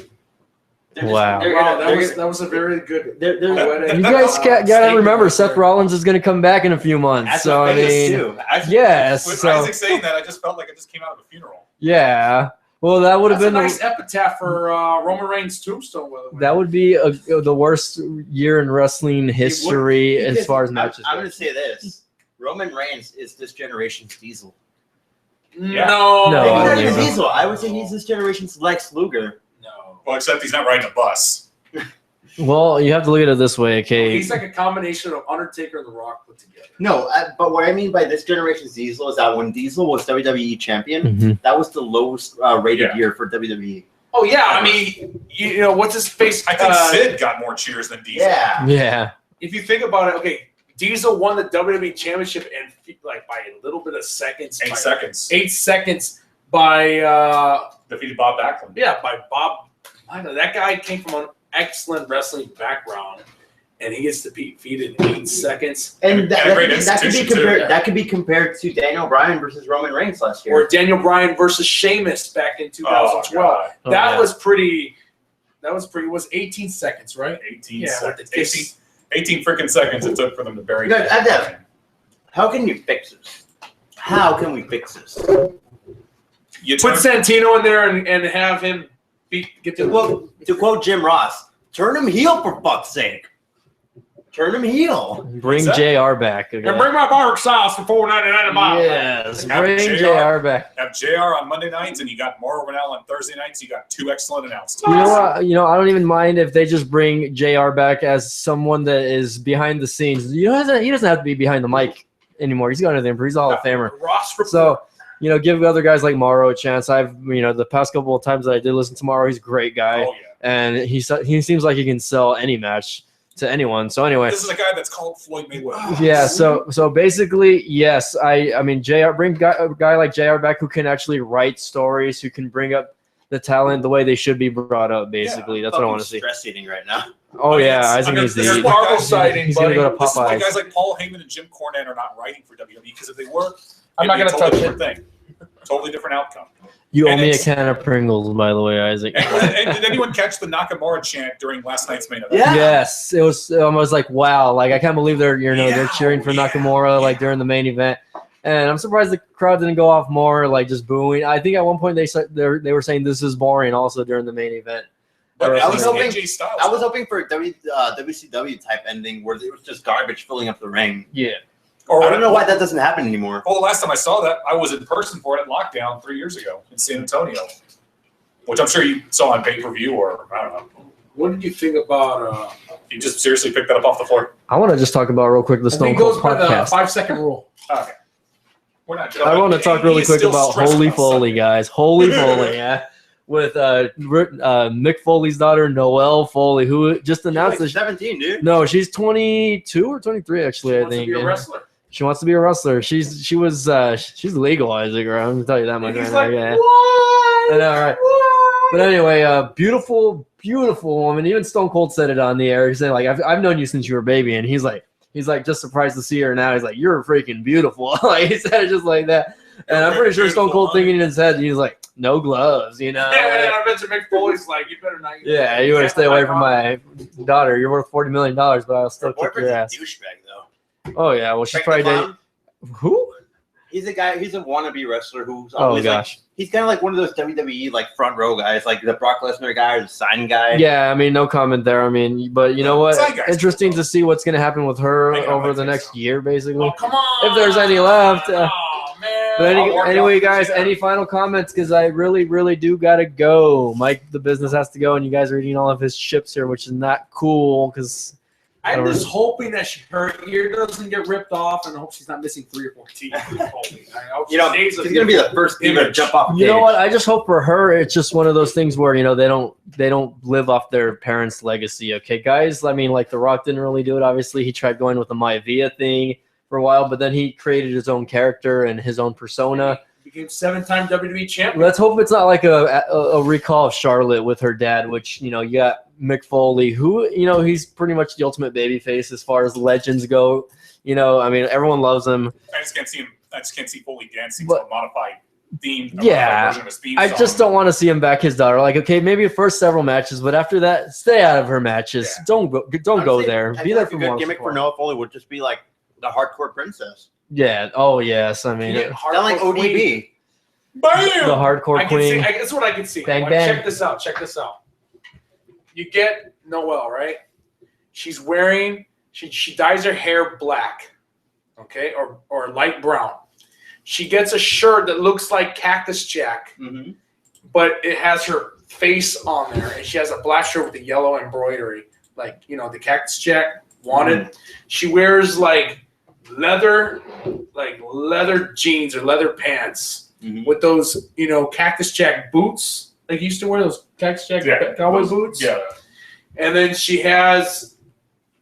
Wow. That was a very good. You guys gotta remember, Seth Rollins is gonna come back in a few months. That's So I mean, yes. With So Isaac saying that, I just felt like I just came out of a funeral. yeah. Well, that would have That's been a nice epitaph for Roman Reigns' tombstone. that would be the worst year in wrestling history as far as matches. I'm going to say this: Roman Reigns is this generation's Diesel. Yeah. No, No, I don't Maybe not think so. Diesel. I would say he's this generation's Lex Luger. No. Well, except he's not riding a bus. Well, you have to look at it this way, okay? He's like a combination of Undertaker and The Rock put together. No, but what I mean by this generation's Diesel is that when Diesel was WWE champion, that was the lowest rated year for WWE. Oh yeah, I mean, you know what's his face? I think Sid got more cheers than Diesel. Yeah. Yeah. If you think about it, okay, Diesel won the WWE Championship and like by a little bit of seconds. 8 seconds. 8 seconds by Defeated Bob Backlund. yeah, by Bob. I know that guy came from an excellent wrestling background, and he gets defeated in 8 seconds. And that could be institution, compared. too. That could be compared to Daniel Bryan versus Roman Reigns last year. Or Daniel Bryan versus Sheamus back in 2012. God. Oh, that yeah. was pretty. That was pretty. Was 18 seconds, right? 18 Yeah, with seconds. the kiss. 18 freaking seconds it took for them to bury No, him. Dev, how can you fix this? How can we fix this? You Put turn- Santino in there and have him get To quote Jim Ross, turn him heel for fuck's sake. Turn him heel. Bring What's JR back again. and bring my bark sauce for $4.99 a mile. Yes, Have bring JR. JR back. have JR on Monday nights and you got Mauro Ranallo on Thursday nights. You got 2 excellent announced. You know what? You know, I don't even mind if they just bring JR back as someone that is behind the scenes. He doesn't have to be behind the mic anymore. He's got anything. He's a Hall of Famer. Ross Report. So, you know, give other guys like Mauro a chance. The past couple of times that I did listen to Mauro, he's a great guy, Oh, yeah. and he seems like he can sell any match to anyone. So anyway, This is a guy that's called Floyd Mayweather. yeah. So basically, yes. I mean, bring a guy like JR back who can actually write stories, who can bring up the talent the way they should be brought up. Basically, that's what I want to see. Stress eating right now. Oh yeah, I I'm think gonna- he's there's the. Sparkle sighting, He's gonna buddy. go to This is why Popeyes. guys like Paul Heyman and Jim Cornette are not writing for WWE because if they were, I'm not it'd be gonna a totally touch different thing. Totally different outcome. You owe and me a it's- can of Pringles, by the way, Isaac. And did anyone catch the Nakamura chant during last night's main event? Yeah. Yes, it was almost like wow, like I can't believe they're Yeah, cheering for yeah, Nakamura like during the main event, and I'm surprised the crowd didn't go off more like just booing. I think at one point they were saying this is boring also during the main event. But I was hoping- AJ Styles. I was hoping for a WCW type ending where it was just garbage filling up the ring. Yeah, Or I don't know why that doesn't happen anymore. Well, the last time I saw that, I was in person for it at Lockdown 3 years ago in San Antonio, which I'm sure you saw on pay-per-view or, I don't know. What did you think about? You just seriously picked that up off the floor. I want to just talk about real quick the I Stone think Cold goes by the podcast. 5-second rule. Okay. We're not. I want to talk really He's quick still about stressed Holy about Foley, something. guys. Holy Foley, yeah. With Mick Foley's daughter, Noelle Foley, who just announced Like that. 17, dude. No, she's 22 or 23, actually, He I wants to think. be a yeah. wrestler. She wants to be a wrestler. She's legal, Isaac. Right? I'm gonna tell you that much He's right like, now. Yeah. what? I know, right? What? But anyway, beautiful woman. Even Stone Cold said it on the air. He said, like, I've known you since you were a baby, and he's like just surprised to see her now. He's like, you're freaking beautiful. Like he said it just like that. And I'm pretty sure Stone Cold thinking in his head, he's like, no gloves, you know. Yeah, and I bet you Mick Foley's like, you better not. Yeah, you better stay away from my daughter. You're worth $40 million, but I'll still Her kick your boyfriend's ass. a douchebag, though. Oh yeah, well she's Frank probably the dating. Clown, Who? he's a guy. He's a wannabe wrestler who's Oh always gosh. he's kind of like one of those WWE like front row guys, like the Brock Lesnar guy or the sign guy. Yeah, I mean, no comment there. I mean, but you know what? Zeitgeist. Interesting to see what's going to happen with her I think I over might the think next so. year, basically. Oh, come on. If there's any left. Oh, man. But I'll work anyway, out guys, the chair. any final comments? Because I really, really do got to go. Mike, the business has to go, and you guys are eating all of his chips here, which is not cool because I'm just hoping that her ear doesn't get ripped off, and I hope she's not missing 3 or 4 teeth. I hope You know, she he's stays a gonna be the first diva to image. jump off. you know what? I just hope for her, it's just one of those things where they don't live off their parents' legacy. Okay, guys. I mean, like The Rock didn't really do it. Obviously, he tried going with the Maivia thing for a while, but then he created his own character and his own persona. Became 7-time WWE champion. Let's hope it's not like a recall of Charlotte with her dad, which, you got Mick Foley, who, he's pretty much the ultimate babyface as far as legends go. You know, I mean, everyone loves him. I just can't see him. I just can't see Foley dancing But- to a modified theme. Yeah, version of his theme I song. just don't want to see him back his daughter. Like, okay, maybe the first several matches, but after that, stay out of her matches. Yeah. Don't go there. I Be feel there like for a good more gimmick for support. Noah Foley would just be like the hardcore princess. Yeah. Oh yes. I mean, Yeah, Sound like hardcore queen. ODB. Bam! the hardcore I can see. queen. That's what I can see. Bang, Like, bang. Check this out. Check this out. You get Noelle, right? She's wearing. She dyes her hair black, okay, or light brown. She gets a shirt that looks like Cactus Jack, Mm-hmm. but it has her face on there, and she has a black shirt with the yellow embroidery, like the Cactus Jack wanted. She wears like leather jeans or leather pants with those Cactus Jack boots. Like you used to wear those Cactus Jack cowboy boots. Yeah. And then she has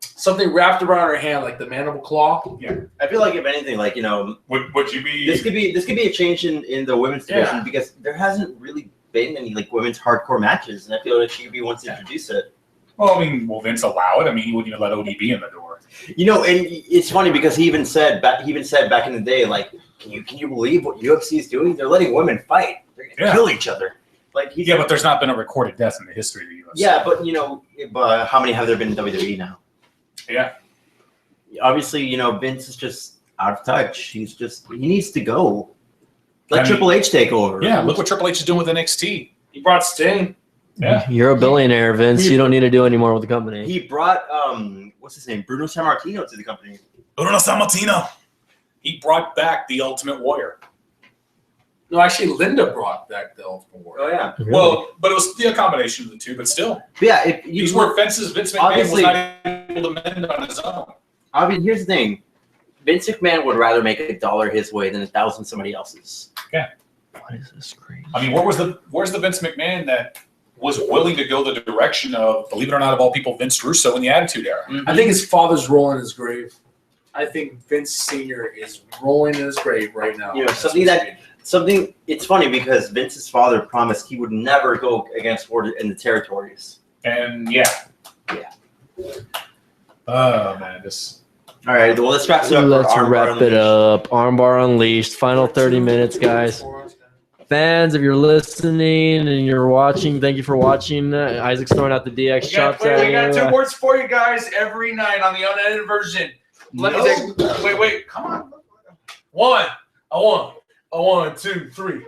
something wrapped around her hand, like the mandible claw. I feel like if anything, like Would you be? this could be a change in the women's division because there hasn't really been any like women's hardcore matches, and I feel like she wants to introduce it. Well, I mean, will Vince allow it? I mean, he wouldn't even let ODB in the door. And it's funny because he even said back in the day, like, can you believe what UFC is doing? They're letting women fight. They're gonna kill each other. Like Yeah, but there's not been a recorded death in the history of the UFC. yeah, but how many have there been in WWE now? Yeah. Obviously, Vince is just out of touch. He needs to go. Let I mean, Triple H take over. Yeah, look what Triple H is doing with NXT. He brought Sting. Yeah. You're a billionaire, Vince. You don't need to do any more with the company. He brought what's his name, Bruno Sammartino to the company. Bruno Sammartino. He brought back the Ultimate Warrior. No, actually, Linda brought back the Ultimate Warrior. Oh yeah. Really? Well, but it was a combination of the two, but still. But yeah, if These you were fences Vince McMahon Obviously- was not able to mend on his own. I mean, here's the thing. Vince McMahon would rather make $1 his way than 1,000 somebody else's. What is this screen? I mean, where's the Vince McMahon that was willing to go the direction of, believe it or not, of all people, Vince Russo in the Attitude Era? I think his father's rolling in his grave. I think Vince Sr. is rolling in his grave right now. Something. It's funny because Vince's father promised he would never go against war in the territories. And yeah. Oh man, this. All right, well let's wrap it up. Let's Armbar wrap it Unleashed. up. Armbar Unleashed. Final 30 minutes, guys. Fans, if you're listening and you're watching, thank you for watching. Isaac's throwing out the DX We got, shots. we got 2 words for you guys every night on the unedited version. Wait, come on. One, 2, 3.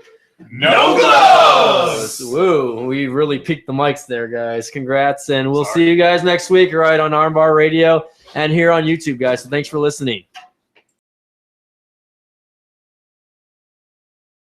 No gloves! Woo, we really peaked the mics there, guys. Congrats, and we'll see you guys next week, right, on Armbar Radio and here on YouTube, guys. So thanks for listening.